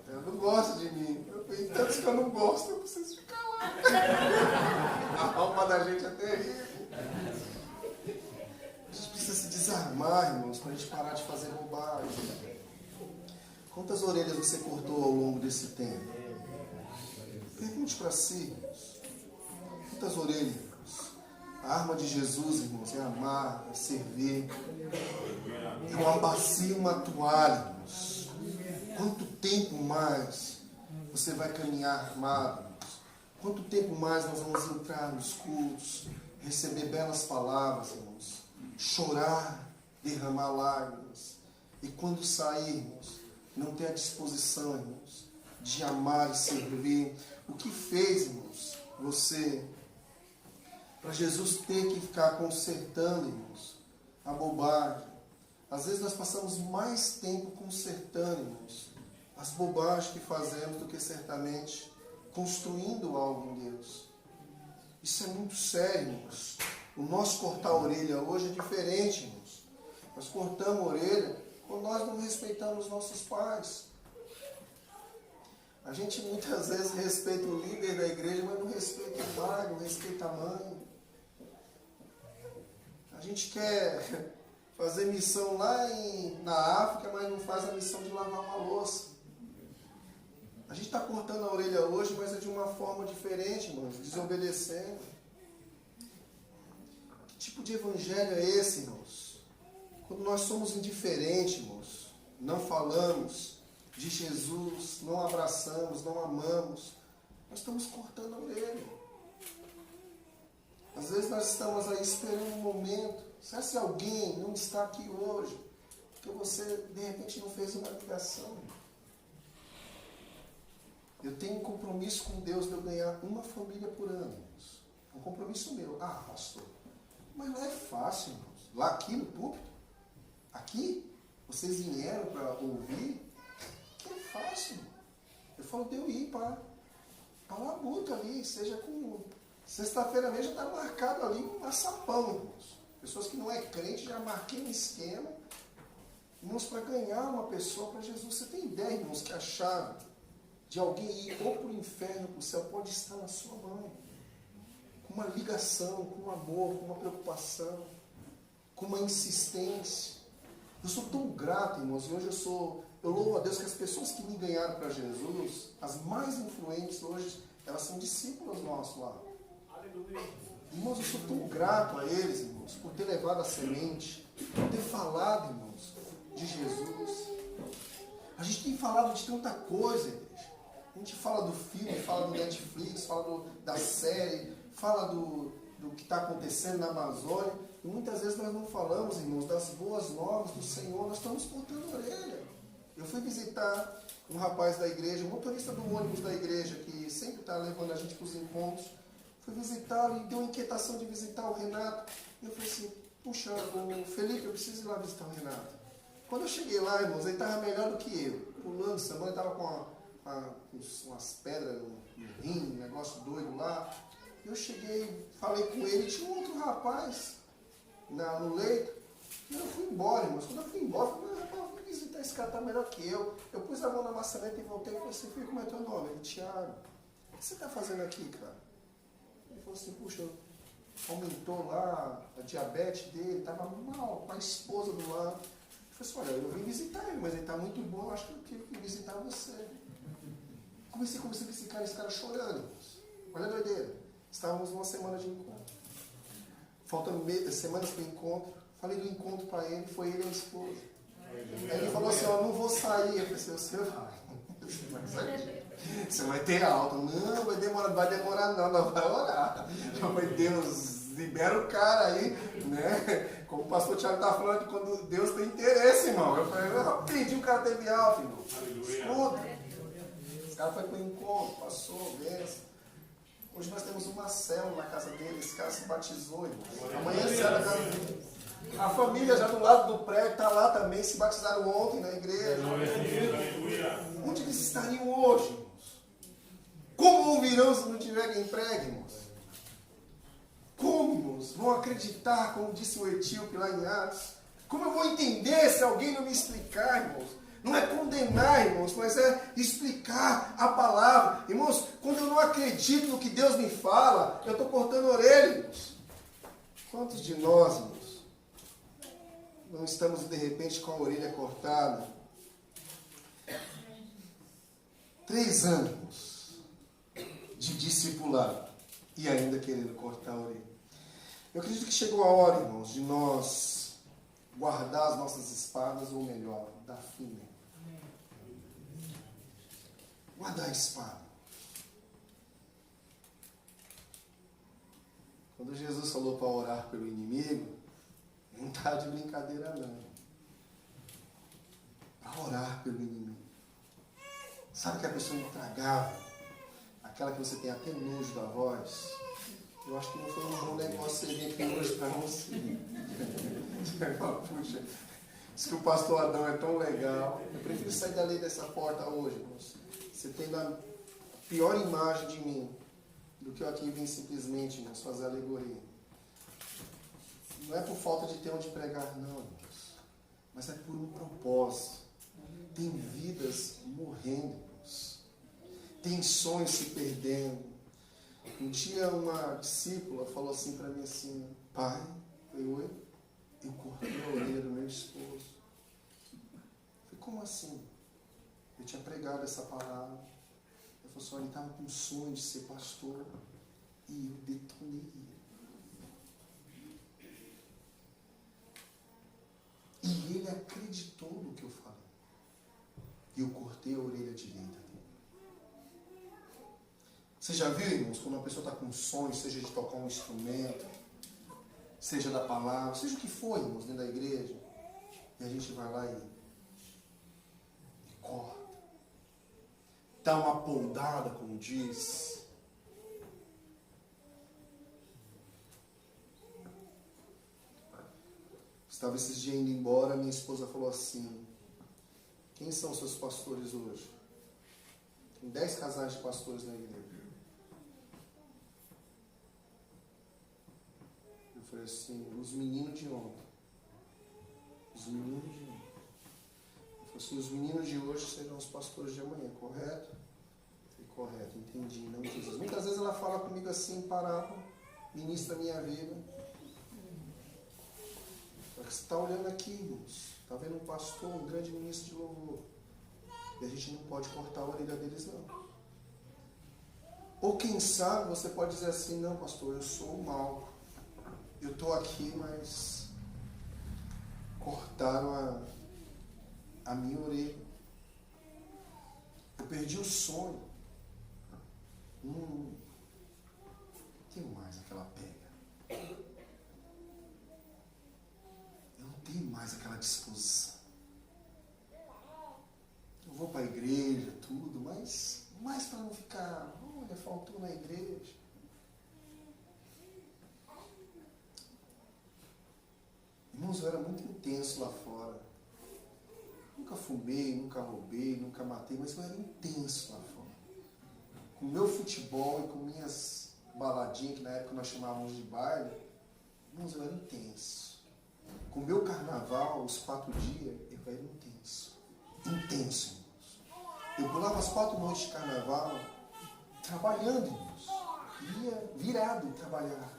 S1: Eu não gosto de mim. Eu falei, tantos que eu não gosto, eu preciso ficar lá. A alma da gente é terrível. A gente precisa se desarmar, irmãos, para a gente parar de fazer bobagem. Quantas orelhas você cortou ao longo desse tempo? Pergunte para si, irmãos. Quantas orelhas, irmãos? A arma de Jesus, irmãos, é amar, é servir. É uma bacia, uma toalha, irmãos. Quanto tempo mais você vai caminhar armado, irmãos? Quanto tempo mais nós vamos entrar nos cultos, receber belas palavras, irmãos, chorar, derramar lágrimas, e quando sairmos, não ter a disposição, irmãos, de amar e servir. O que fez, irmãos, você, para Jesus ter que ficar consertando, irmãos, a bobagem? Às vezes nós passamos mais tempo consertando, irmãos, as bobagens que fazemos do que certamente construindo algo em Deus. Isso é muito sério, irmãos. O nosso cortar a orelha hoje é diferente, irmãos. Nós cortamos a orelha quando nós não respeitamos nossos pais. A gente muitas vezes respeita o líder da igreja, mas não respeita o pai, não respeita a mãe. A gente quer fazer missão lá na África, mas não faz a missão de lavar uma louça. A gente está cortando a orelha hoje, mas é de uma forma diferente, irmãos, desobedecendo. Que tipo de evangelho é esse, irmãos? Quando nós somos indiferentes, irmãos, não falamos de Jesus, não abraçamos, não amamos, nós estamos cortando a orelha. Às vezes nós estamos aí esperando um momento. Se alguém não está aqui hoje, porque você de repente não fez uma ligação. Eu tenho um compromisso com Deus de eu ganhar uma família por ano, irmãos. É um compromisso meu. Ah, pastor, mas não é fácil, irmãos. Lá aqui no púlpito, aqui, vocês vieram para ouvir, é fácil. Eu falo de eu ir para a labuta ali, seja com... Sexta-feira mesmo já está marcado ali um açapão, irmãos. Pessoas que não é crente, já marquei um esquema. Irmãos, para ganhar uma pessoa para Jesus, você tem ideia, irmãos, que a chave de alguém ir ou para o inferno ou para o céu pode estar na sua mão. Com uma ligação, com um amor, com uma preocupação, com uma insistência. Eu sou tão grato, irmãos, e hoje eu louvo a Deus que as pessoas que me ganharam para Jesus, as mais influentes hoje, elas são discípulas nossos lá. Irmãos, eu sou tão grato a eles, irmãos, por ter levado a semente, por ter falado, irmãos, de Jesus. A gente tem falado de tanta coisa, igreja. A gente fala do filme, fala do Netflix, fala da série, fala do que está acontecendo na Amazônia. E muitas vezes nós não falamos, irmãos, das boas novas do Senhor. Nós estamos cortando a orelha. Eu fui visitar um rapaz da igreja, um motorista do ônibus da igreja, que sempre está levando a gente para os encontros. Fui visitá-lo e deu uma inquietação de visitar o Renato. E eu falei assim, puxa, Felipe, eu preciso ir lá visitar o Renato. Quando eu cheguei lá, irmãos, ele estava melhor do que eu. Pulando, semana, ele estava com umas pedras no rim, um negócio doido lá. Eu cheguei, falei com ele, tinha um outro rapaz, no leito. E eu fui embora, irmãos. Quando eu fui embora, eu falei, rapaz, eu vou visitar esse cara, tá melhor que eu. Eu pus a mão na maçaneta e voltei e falei assim, filho, como é teu nome? Ele, Tiago. O que você está fazendo aqui, cara? Ele falou assim, puxa, aumentou lá a diabetes dele, estava mal, com a esposa do lado. Eu falei assim, olha, eu vim visitar ele, mas ele está muito bom, eu acho que eu tive que visitar você. Comecei a ver esse cara chorando, irmãos. Olha a doideira. Estávamos numa semana de encontro. Faltando semanas para o encontro. Falei do encontro para ele, foi ele e a esposa. Aí ele falou assim, ó, não vou sair. Eu falei assim, você vai. Você vai sair. Você vai ter alta. Não, vai demorar não, vai orar. Eu falei, Deus, libera o cara aí, né? Como o pastor Tiago está falando, de quando Deus tem interesse, irmão. Eu falei, eu pedi, o cara teve alta, irmão. Escuta. Esse cara foi para o encontro, passou, benção. Hoje nós temos uma célula na casa dele, esse cara se batizou, irmão. Amanhã é célula na casa dele. A família já do lado do prédio está lá também, se batizaram ontem na igreja. Onde eles estariam hoje, irmãos? Como ouvirão se não tiver quem pregue, irmãos? Como, irmãos, vão acreditar, como disse o etíope lá em Atos? Como eu vou entender se alguém não me explicar, irmãos? Não é condenar, irmãos, mas é explicar a palavra. Irmãos, quando eu não acredito no que Deus me fala, eu estou cortando a orelha, irmãos. Quantos de nós, irmãos, não estamos de repente com a orelha cortada? 3 anos de discipulado e ainda querendo cortar a orelha. Eu acredito que chegou a hora, irmãos, de nós guardar as nossas espadas, ou melhor, dar fim. Guardar a espada. Quando Jesus falou para orar pelo inimigo, não está de brincadeira não. Para orar pelo inimigo. Sabe que a pessoa intragável, aquela que você tem até nojo da voz, eu acho que não foi um bom negócio você vir aqui hoje para você. Puxa, diz que o pastor Adão é tão legal. Eu prefiro sair dali dessa porta hoje, irmãos. Você tem a pior imagem de mim do que eu aqui vim simplesmente, irmãos, fazer alegoria. Não é por falta de ter onde pregar, não, irmãos. Mas é por um propósito. Tem vidas morrendo, irmãos. Tem sonhos se perdendo. Um dia uma discípula falou assim para mim assim, pai, eu cortei a orelha do meu esposo. Eu falei, como assim? Eu tinha pregado essa palavra. Eu falei assim, ele estava com um sonho de ser pastor. E eu detonei ele. E ele acreditou no que eu falei. E eu cortei a orelha direita dele. Você já viu, irmãos, quando uma pessoa está com um sonho, seja de tocar um instrumento, seja da palavra, seja o que for, irmãos, dentro da igreja, e a gente vai lá e corta. Dá uma poldada, como diz. Estava esses dias indo embora, minha esposa falou assim, quem são seus pastores hoje? Tem 10 casais de pastores na igreja. Eu falei assim, os meninos de ontem. Os meninos de ontem. Eu falei assim, os meninos de hoje serão os pastores de amanhã, correto? Eu falei, correto, entendi, não Jesus. Muitas vezes ela fala comigo assim, parábola, ministra a minha vida. Só que você está olhando aqui, irmãos, está vendo um pastor, um grande ministro de louvor. E a gente não pode cortar a orelha deles, não. Ou quem sabe você pode dizer assim, não, pastor, eu sou o mal. Eu estou aqui, mas cortaram a minha orelha. Eu perdi o sonho. Não tenho mais aquela pega. Eu não tenho mais aquela disposição. Eu vou para a igreja, tudo, mas mais para não ficar, olha, faltou na igreja. Irmãos, eu era muito intenso lá fora. Nunca fumei, nunca roubei, nunca matei, mas eu era intenso lá fora. Com o meu futebol e com minhas baladinhas, que na época nós chamávamos de baile, irmãos, eu era intenso. com o meu carnaval, os 4 dias, eu era intenso. Intenso, irmãos. Eu pulava as 4 noites de carnaval, trabalhando, irmãos. Ia virado trabalhar.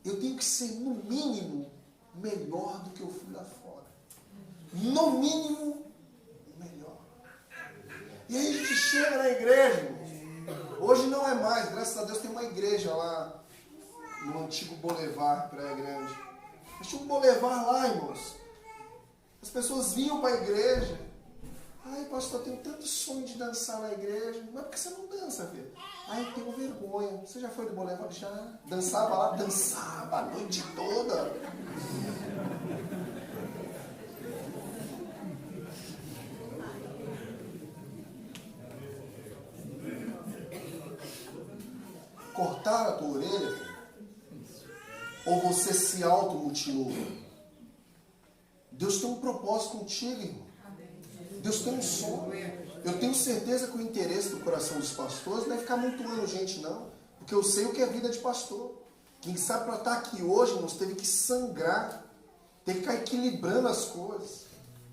S1: Eu tenho que ser, no mínimo, melhor do que eu fui lá fora. No mínimo, melhor. E aí a gente chega na igreja, irmãos. Hoje não é mais, graças a Deus tem uma igreja lá, no antigo Boulevard, Praia Grande. Tinha um Boulevard lá, irmãos. As pessoas vinham para a igreja. Ai, pastor, eu tenho tanto sonho de dançar na igreja. Mas por que você não dança, filho? Ai, eu tenho vergonha. Você já foi do Boulevard? Já. Dançava lá? Dançava a noite toda. Cortaram a tua orelha, filho? Ou você se automutilou? Deus tem um propósito contigo, irmão. Deus tem um sonho. Eu tenho certeza que o interesse do coração dos pastores não é ficar amontoando gente, não. Porque eu sei o que é vida de pastor. Quem sabe para estar aqui hoje, irmãos, teve que sangrar. Teve que ficar equilibrando as coisas.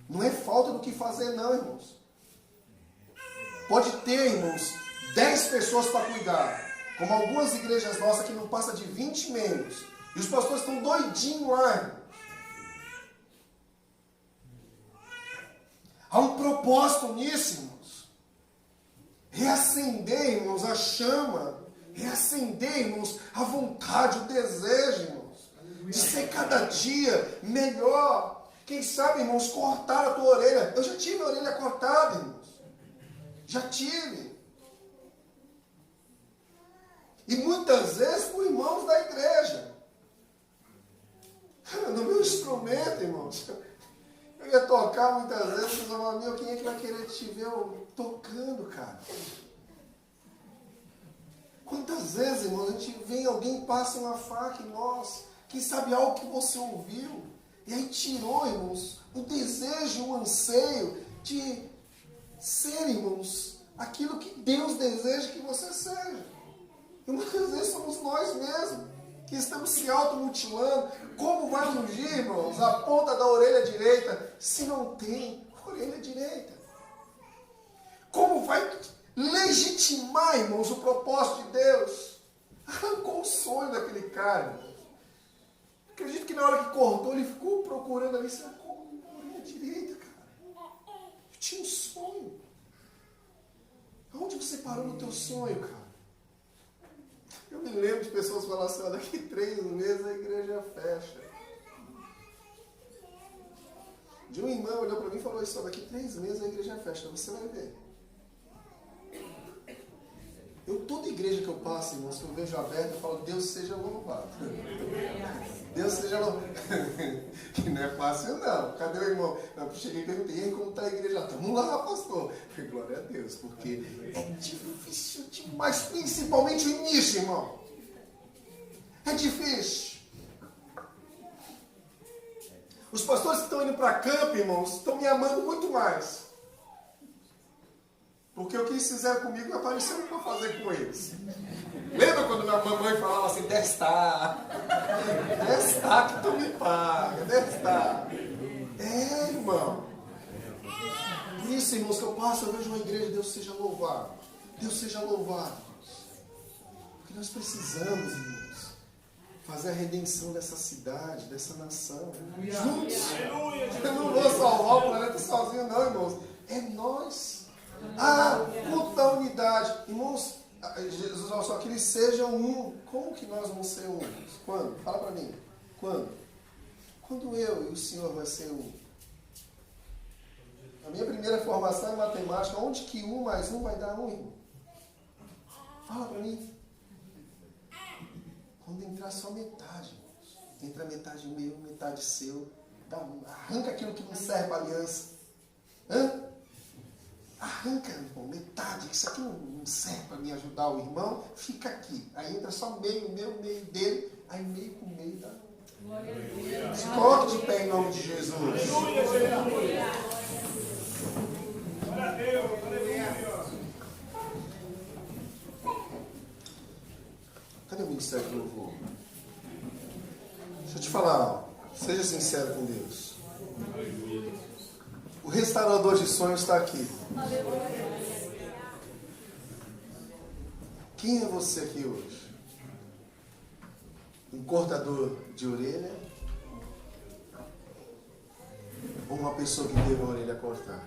S1: Não é falta do que fazer, não, irmãos. Pode ter, irmãos, 10 pessoas para cuidar. Como algumas igrejas nossas que não passa de 20 membros. E os pastores estão doidinhos lá, irmãos. Há um propósito nisso, irmãos. Reacender, irmãos, a chama. Reacender, irmãos, a vontade, o desejo, irmãos. De ser cada dia melhor. Quem sabe, irmãos, cortar a tua orelha. Eu já tive a orelha cortada, irmãos. Já tive. E muitas vezes por irmãos da igreja. No meu instrumento, irmãos. Eu ia tocar muitas vezes, mas eu falava, meu, quem é que vai querer te ver tocando, cara? Quantas vezes, irmãos, a gente vem, alguém passa uma faca em nós, quem sabe algo que você ouviu, e aí tirou, irmãos, o desejo, o anseio de ser, irmãos, aquilo que Deus deseja que você seja. E muitas vezes somos nós mesmos que estamos se automutilando. Como vai ungir, irmãos, a ponta da orelha direita se não tem orelha direita? Como vai legitimar, irmãos, o propósito de Deus? Arrancou o sonho daquele cara, irmãos. Acredito que na hora que cortou, ele ficou procurando ali, será como a orelha direita, cara? Eu tinha um sonho. Aonde você parou no teu sonho, cara? Eu me lembro de pessoas falando assim, daqui 3 meses a igreja fecha. De um irmão olhou para mim e falou isso, daqui 3 meses a igreja fecha, você vai ver. Toda igreja que eu passo, irmãos, que eu vejo aberta, eu falo, Deus seja louvado. Deus seja louvado. Que não é fácil não. Cadê o irmão? Eu cheguei e perguntei, como está a igreja? Estamos lá, pastor. Eu falei, glória a Deus, porque é difícil demais, principalmente o início, irmão. É difícil. Os pastores que estão indo para campo, irmãos, estão me amando muito mais. Porque o que eles fizeram comigo não apareceu para fazer com eles. Lembra quando minha mamãe falava assim, destar que tu me paga, destar. É, irmão. Por isso, irmãos, que eu passo, eu vejo uma igreja, Deus seja louvado. Deus seja louvado. Porque nós precisamos, irmãos, fazer a redenção dessa cidade, dessa nação. Juntos. Eu não vou salvar o planeta sozinho, não, irmãos. É nós. Puta unidade. Irmãos, Jesus só que eles sejam um. Como que nós vamos ser um? Quando? Fala para mim. Quando? Quando eu e o Senhor vai ser um. A minha primeira formação é matemática. Onde que 1 mais 1 vai dar 1, irmão? Fala para mim. Quando entrar só metade, irmãos. Entra metade meu, metade seu. Arranca aquilo que não serve para aliança. Arranca, irmão, metade. Isso aqui não serve para me ajudar o irmão. Fica aqui. Aí entra só meio meu, meio dele. Aí meio com meio dá. Se coloque de pé em nome de Jesus. Cadê o ministério do louvor? Deixa eu te falar. Seja sincero com Deus. O restaurador de sonhos está aqui. Quem é você aqui hoje? Um cortador de orelha? Ou uma pessoa que teve a orelha cortada?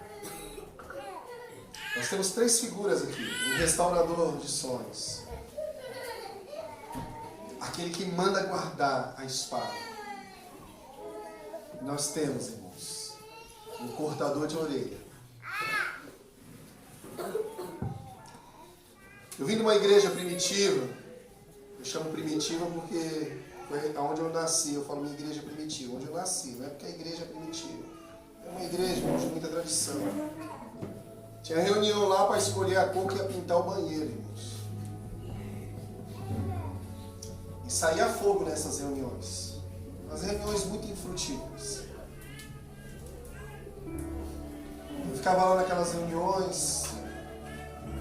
S1: Nós temos 3 figuras aqui. Um restaurador de sonhos. Aquele que manda guardar a espada. Nós temos, irmãos, um cortador de orelha. Eu vim de uma igreja primitiva. Eu chamo primitiva porque foi onde eu nasci. Eu falo minha igreja primitiva, onde eu nasci. Não é porque a igreja é primitiva. É uma igreja de muita tradição. Tinha reunião lá para escolher a cor que ia pintar o banheiro, irmãos. E saía fogo nessas reuniões. Umas reuniões muito infrutíferas. Eu ficava lá naquelas reuniões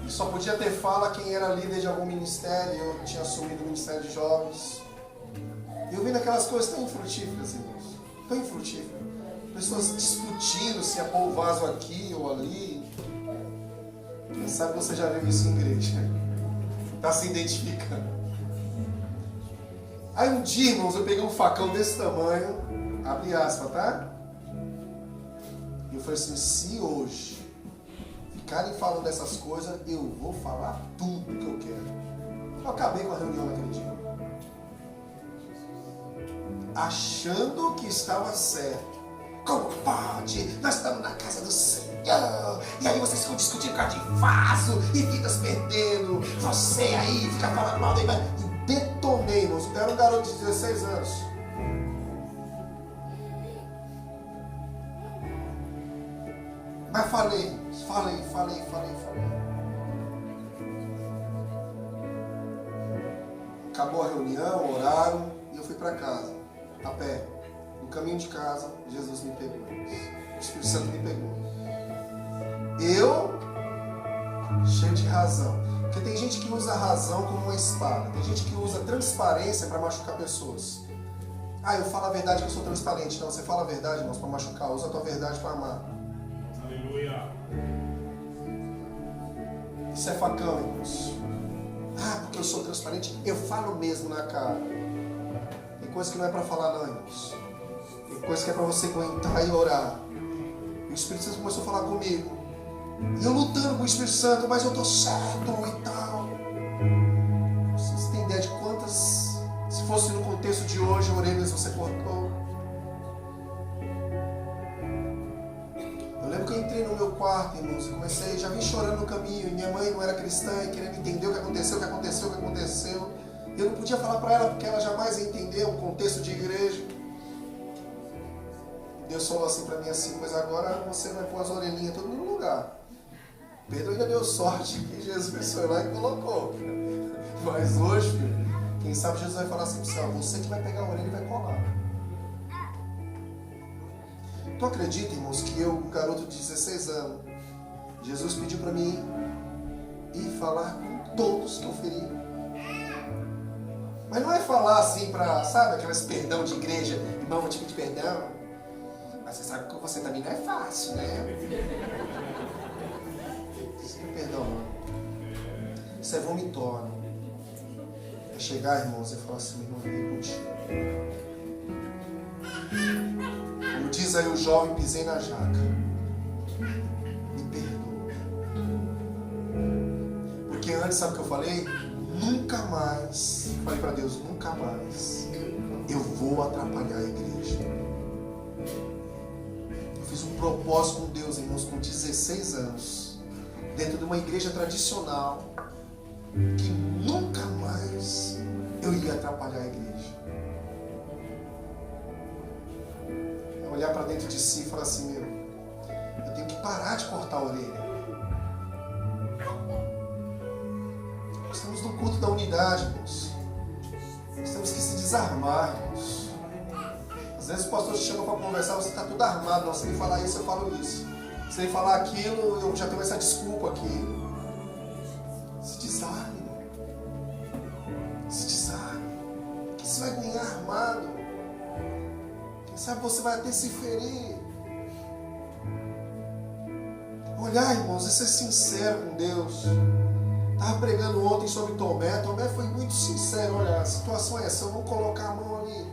S1: e só podia ter fala quem era líder de algum ministério. Eu tinha assumido o ministério de jovens. E eu vi naquelas coisas tão infrutíferas, irmãos. Tão infrutíferas. Pessoas discutindo se ia pôr o vaso aqui ou ali. Quem sabe você já viu isso em igreja. Está se identificando. Aí um dia, irmãos, eu peguei um facão desse tamanho. Abre aspas, tá? E eu falei assim, se hoje ficarem falando dessas coisas, eu vou falar tudo que eu quero. Eu acabei com a reunião naquele dia. Achando que estava certo. Como pode? Nós estamos na casa do Senhor. E aí vocês ficam discutindo por causa de vaso e vidas perdendo. Você aí fica falando mal da imagem. E detonei, irmãos. Eu era um garoto de 16 anos. Mas falei. Acabou a reunião, oraram e eu fui para casa, a pé. No caminho de casa, Jesus me pegou. O Espírito Santo me pegou. Eu, cheio de razão. Porque tem gente que usa a razão como uma espada. Tem gente que usa transparência para machucar pessoas. Ah, eu falo a verdade que eu sou transparente. Não, você fala a verdade, irmãos, para machucar. Usa a tua verdade para amar.
S3: Aleluia.
S1: Isso é facão, irmãos. Ah, porque eu sou transparente, eu falo mesmo na cara. Tem coisa que não é para falar não, irmãos. Tem coisa que é para você aguentar e orar. E o Espírito Santo começou a falar comigo. E eu lutando com o Espírito Santo, mas eu tô certo e tal. Vocês têm ideia de quantas, se fosse no contexto de hoje, orelhas você cortou? Eu lembro que eu entrei no meu quarto, irmãos, e comecei, já vim chorando no caminho, e minha mãe não era cristã, e querendo entender o que aconteceu. Eu não podia falar para ela, porque ela jamais ia entender o contexto de igreja. Deus falou assim para mim assim, pois agora você vai pôr as orelhinhas tudo no lugar. Pedro ainda deu sorte que Jesus foi lá e colocou. Mas hoje, filho, quem sabe Jesus vai falar assim para você, você que vai pegar a orelha e vai colar. Tu acredita, irmãos, que eu, um garoto de 16 anos, Jesus pediu para mim ir falar com todos que eu feri. Mas não é falar assim para, sabe, aquelas perdão de igreja, irmão, vou te pedir perdão. Mas você sabe que você também não é fácil, né? Isso não é perdão, não. Isso é vomitona. É chegar, irmãos, e falar assim, irmão, eu contigo. Como diz aí o jovem, pisei na jaca. Me perdoa. Porque antes, sabe o que eu falei? Nunca mais, falei para Deus, nunca mais eu vou atrapalhar a igreja. Eu fiz um propósito com Deus, irmãos, com 16 anos, dentro de uma igreja tradicional, que nunca mais eu ia atrapalhar a igreja. É olhar para dentro de si e falar assim, eu tenho que parar de cortar a orelha. Nós estamos no culto da unidade, irmãos. Nós temos que se desarmar, irmãos. Às vezes o pastor te chama para conversar, você está tudo armado. Não, se ele falar isso, eu falo isso. Se ele falar aquilo, eu já tenho essa desculpa aqui. Se desarme. Se desarme. Que você vai ganhar armado. Quem sabe, você vai até se ferir. Olhar, irmãos, e ser sincero com Deus. Estava pregando ontem sobre Tomé. Tomé foi muito sincero. Olha, a situação é essa, eu vou colocar a mão ali.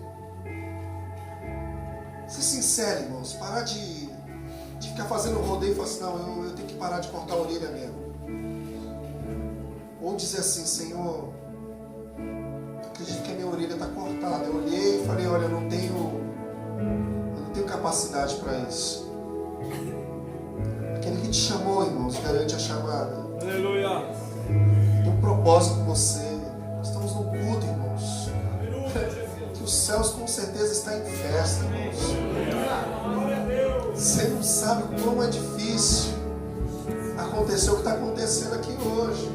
S1: Ser sincero, irmãos. Parar de ficar fazendo rodeio e falar assim, não, eu tenho que parar de cortar a orelha mesmo. Ou dizer assim, Senhor, acredito que a minha orelha está cortada. Eu olhei e falei, olha, eu não tenho capacidade para isso. Aquele que te chamou, irmãos, garante a chamada.
S3: Aleluia.
S1: Tem um propósito com você. Estamos no culto, irmãos. Que os céus com certeza estão em festa, irmãos. Você não sabe o quão é difícil acontecer o que está acontecendo aqui hoje.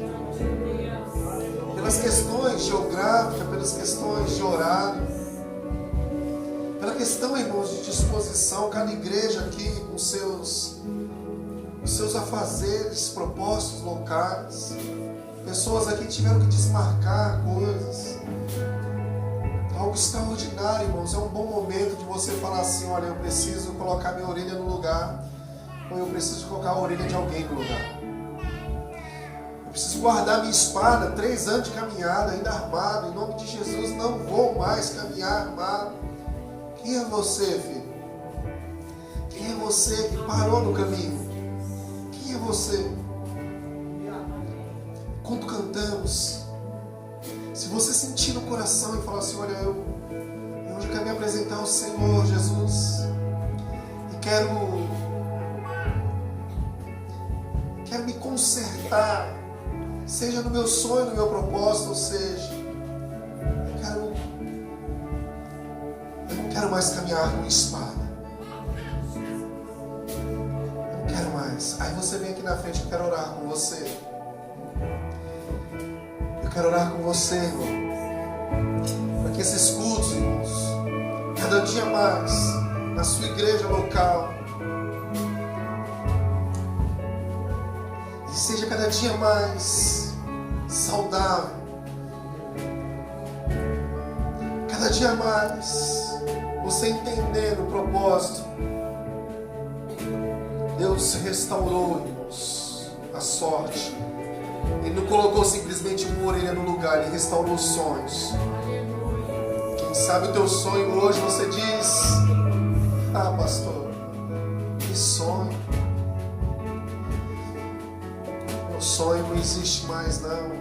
S1: Pelas questões geográficas, pelas questões de horário, pela questão, irmãos, de disposição, cada igreja aqui com seus afazeres, propósitos locais. Pessoas aqui tiveram que desmarcar coisas. Algo extraordinário, irmãos. É um bom momento de você falar assim, olha, eu preciso colocar minha orelha no lugar, ou eu preciso colocar a orelha de alguém no lugar. Eu preciso guardar minha espada, 3 anos de caminhada, ainda armado. Em nome de Jesus, não vou mais caminhar armado. Quem é você, filho? Quem é você que parou no caminho? Quem é você? Quando cantamos, se você sentir no coração e falar assim, olha, eu hoje quero me apresentar ao Senhor Jesus e quero me consertar, seja no meu sonho, no meu propósito, ou seja, eu não quero mais caminhar com espada. Eu não quero mais. Aí você vem aqui na frente, eu quero orar com você. Eu quero orar com você, irmão. Para que esses cultos, irmãos, cada dia mais, na sua igreja local, e seja cada dia mais saudável. Cada dia mais, você entendendo o propósito. Deus restaurou, irmãos, a sorte. Ele não colocou simplesmente uma orelha no lugar, Ele restaurou os sonhos. Quem sabe o teu sonho hoje, você diz, ah, pastor, que sonho. Meu sonho não existe mais, não.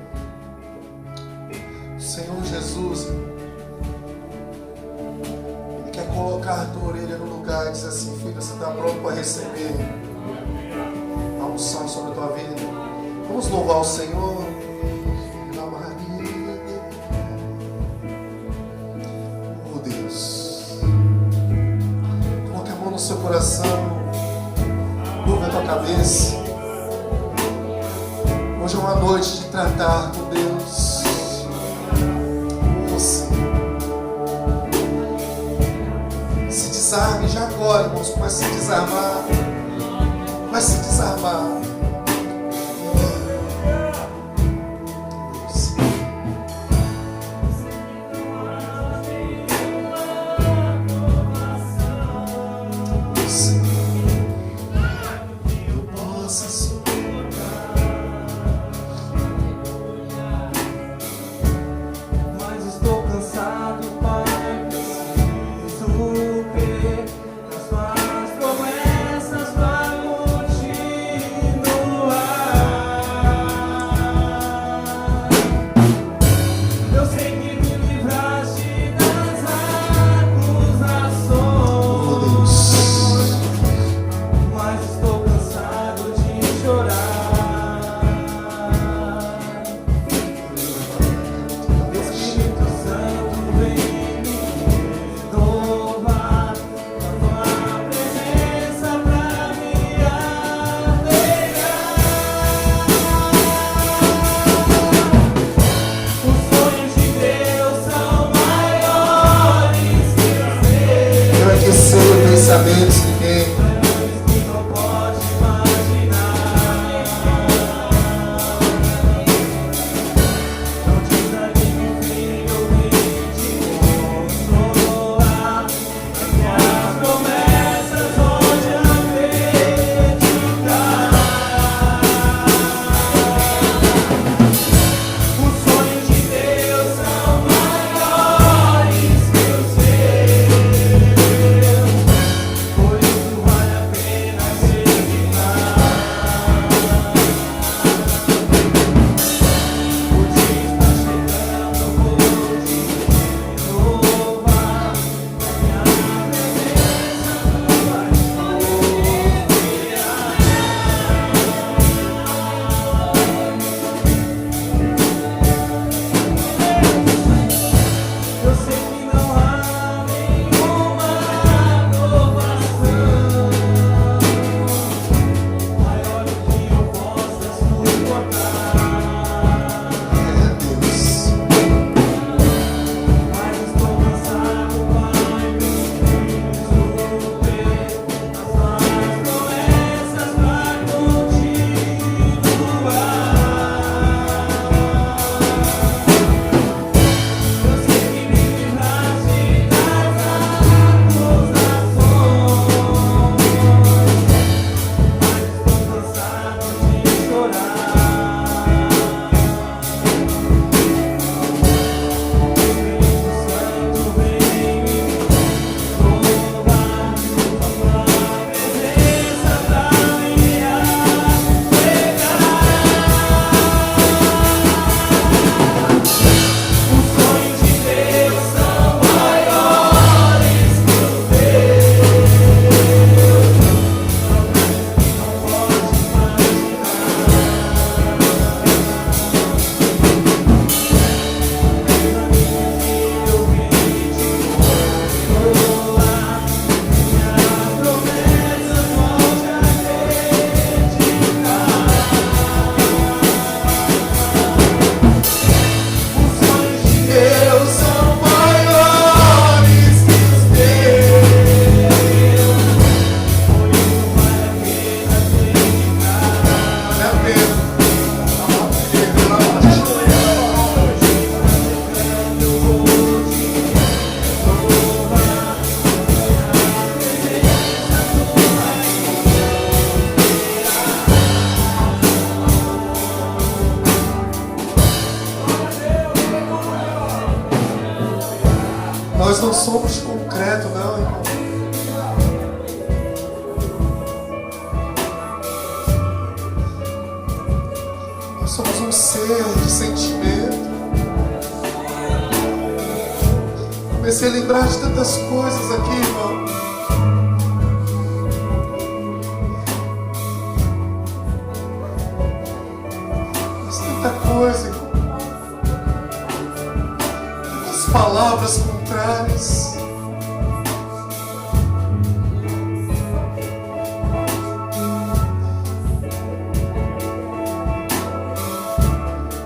S1: O Senhor Jesus, Ele quer colocar a tua orelha no lugar e dizer assim, filho, você está pronto para receber a unção sobre a tua vida? Vamos louvar o Senhor. Oh Deus, coloque a mão no seu coração, curva a tua cabeça. Hoje é uma noite de tratar com Deus. Oh Senhor, se desarme já agora, irmãos. Comece a se desarmar. Comece a se desarmar.
S4: As tuas promessas, tua rotina.
S1: Nós não somos concreto, não, irmão. Nós somos um ser de sentimento. Comecei a lembrar de tantas coisas aqui, irmão. Mas tanta coisa, irmão. Tantas palavras contrárias.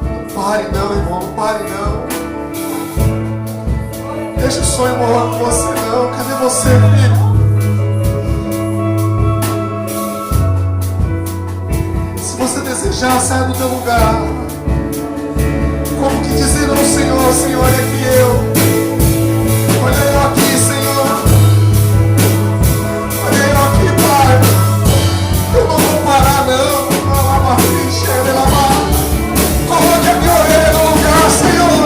S1: Não pare não, irmão. Não pare não. Deixa o sonho morrer com você não. Cadê você, filho? Se você desejar, saia do teu lugar. Como que dizer ao Senhor, Senhor, olha aqui eu. Olha eu aqui, Senhor. Olha eu aqui, Pai. Eu não vou parar não. Coloque a minha orelha no lugar, Senhor.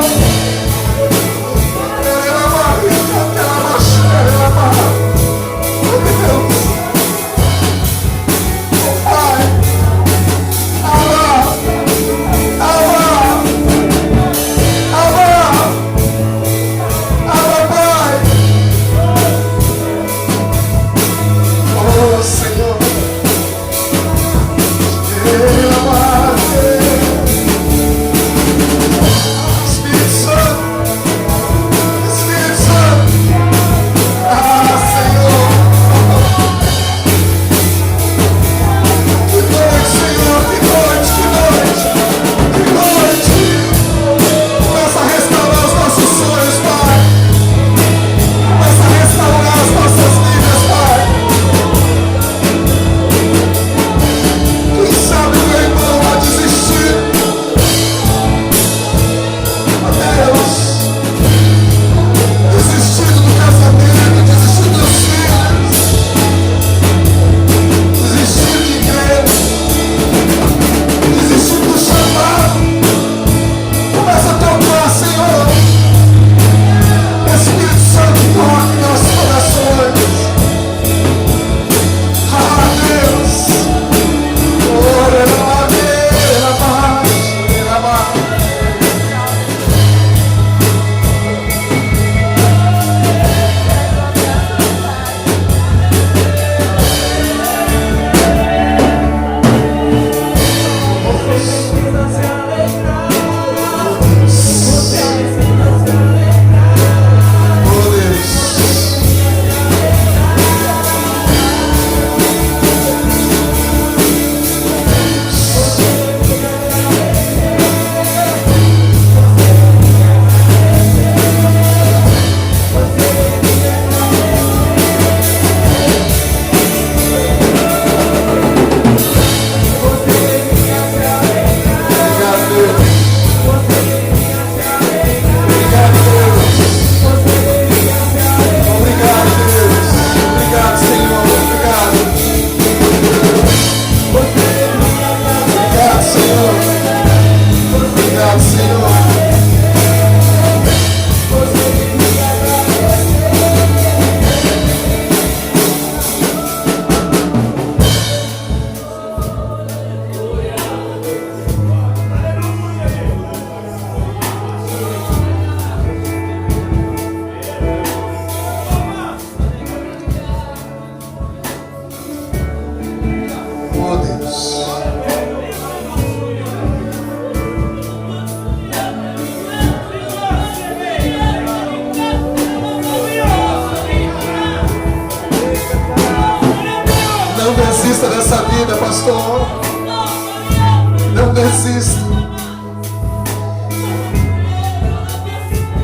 S1: Não desista.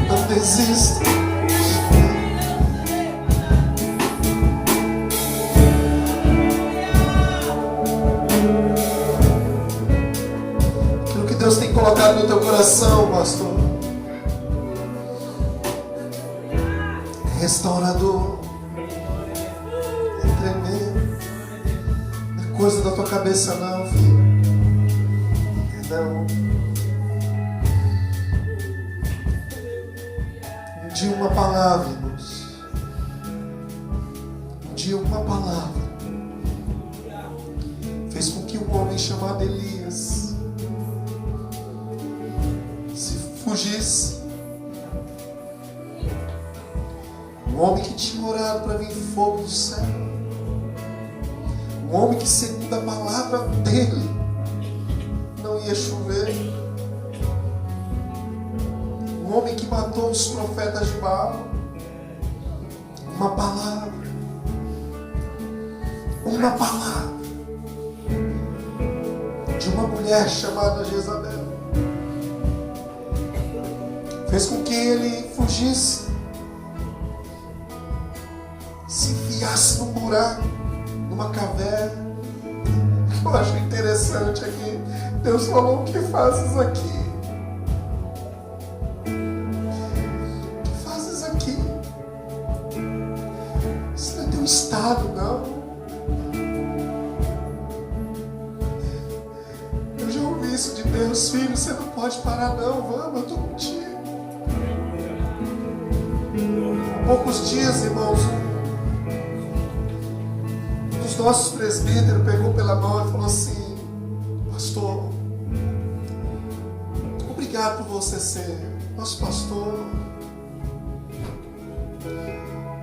S1: Não desista. Aquilo que Deus tem colocado no teu coração, pastor, é restaurador, é tremendo. Não é coisa da tua cabeça não, filho. Não. De uma palavra, irmão. dia uma palavra fez com que um homem chamado Elias se fugisse. Um homem que tinha orado para vir fogo do céu. Um homem que, segundo a palavra dele, não ia chover. Um homem que matou os profetas de Baal. Uma palavra de uma mulher chamada Jezabel fez com que ele fugisse, se enfiasse num buraco, numa caverna. Eu acho interessante aqui, Deus falou: o que fazes aqui? O que fazes aqui? Isso não é teu estado, não. Eu já ouvi isso de Deus: filho, você não pode parar não, vamos, eu estou contigo. Há poucos dias, irmãos, um dos nossos presbíteros pegou pela mão e falou assim: pastor, obrigado por você ser nosso pastor.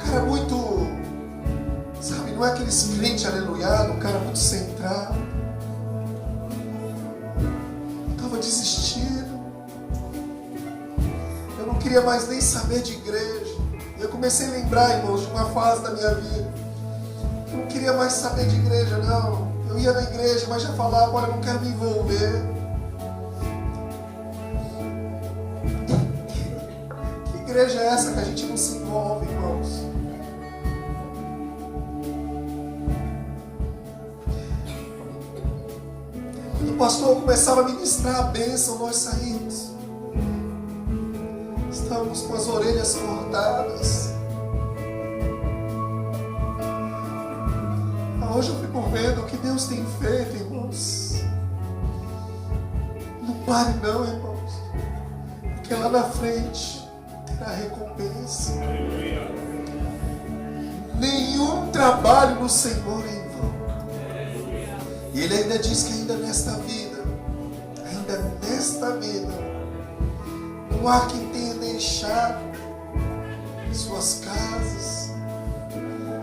S1: Cara muito, sabe, não é aqueles crentes aleluiado, um cara muito centrado. Estava desistindo. Eu não queria mais nem saber de igreja. Eu comecei a lembrar, irmãos, de uma fase da minha vida. Eu não queria mais saber de igreja, não. Eu ia na igreja, mas já falava: olha, eu não quero me envolver. Que igreja é essa que a gente não se envolve, irmãos? Quando o pastor começava a ministrar a bênção, nós saímos. Estávamos com as orelhas cortadas. Hoje eu fico vendo o que Deus tem feito, irmãos. Não pare não, irmãos, porque lá na frente terá recompensa. Nenhum trabalho no Senhor é em vão. E Ele ainda diz que ainda nesta vida, não há quem tenha deixado suas casas,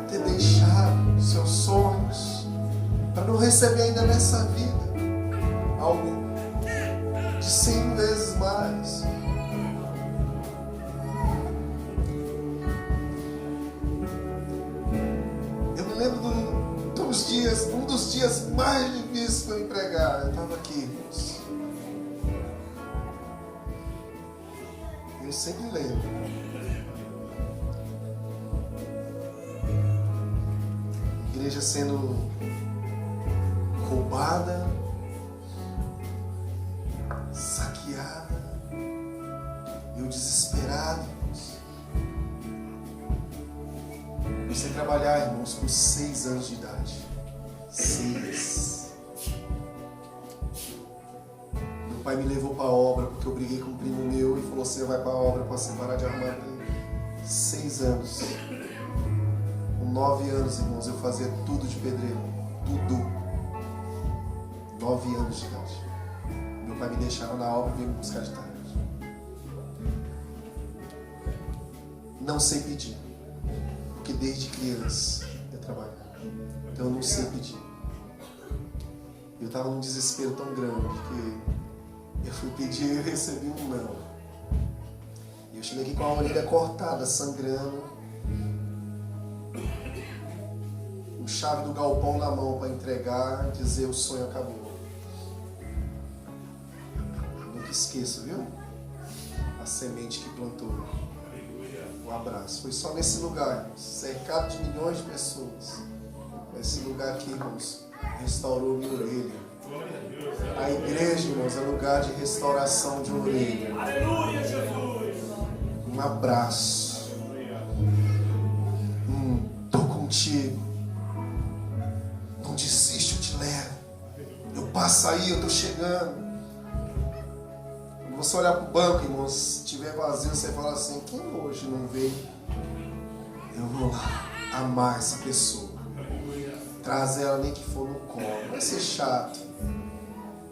S1: ter deixado seus sonhos, para não receber ainda nessa vida algo de 100 vezes mais. Eu me lembro um dos dias mais difíceis para eu pregar. Eu estava aqui, irmãos. Eu sempre lembro. Igreja sendo roubada, saqueada, eu desesperado. Comecei a trabalhar, irmãos, com 6 anos de idade. 6. Meu pai me levou para a obra porque eu briguei com um primo meu e falou: você vai para a obra para você parar de arrumar emprego. 6 anos. Com 9 anos, irmãos, eu fazia tudo de pedreiro. Tudo. 9 anos de idade. Meu pai me deixava na obra e veio me buscar de tarde. Não sei pedir. Porque desde criança eu trabalho. Então eu não sei pedir. Eu estava num desespero tão grande que eu fui pedir e eu recebi um não. E eu cheguei aqui com a orelha cortada, sangrando. Com chave do galpão na mão para entregar, dizer: o sonho acabou. Eu nunca esqueço, viu? A semente que plantou. Um abraço. Foi só nesse lugar, irmãos, cercado de milhões de pessoas. Esse lugar aqui, irmãos, restaurou minha orelha. A igreja, irmãos, é lugar de restauração de orelha.
S3: Aleluia, Jesus.
S1: Um abraço. Tô contigo. Não desiste, eu te levo. Eu passo aí, eu tô chegando. Quando você olhar pro banco, irmãos, se tiver vazio, você fala assim: quem hoje não veio? Eu vou lá amar essa pessoa. Traz ela nem que for no colo. Não vai ser chato,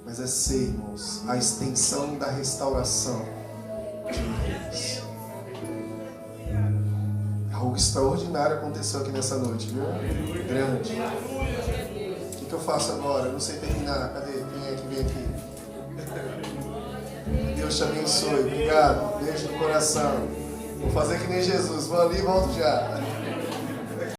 S1: mas é ser, irmãos, a extensão da restauração de Deus. Algo extraordinário aconteceu aqui nessa noite, viu? Grande. O que eu faço agora? Eu não sei terminar. Cadê? Quem é que vem aqui? Deus te abençoe. Obrigado. Beijo no coração. Vou fazer que nem Jesus. Vou ali e volto já.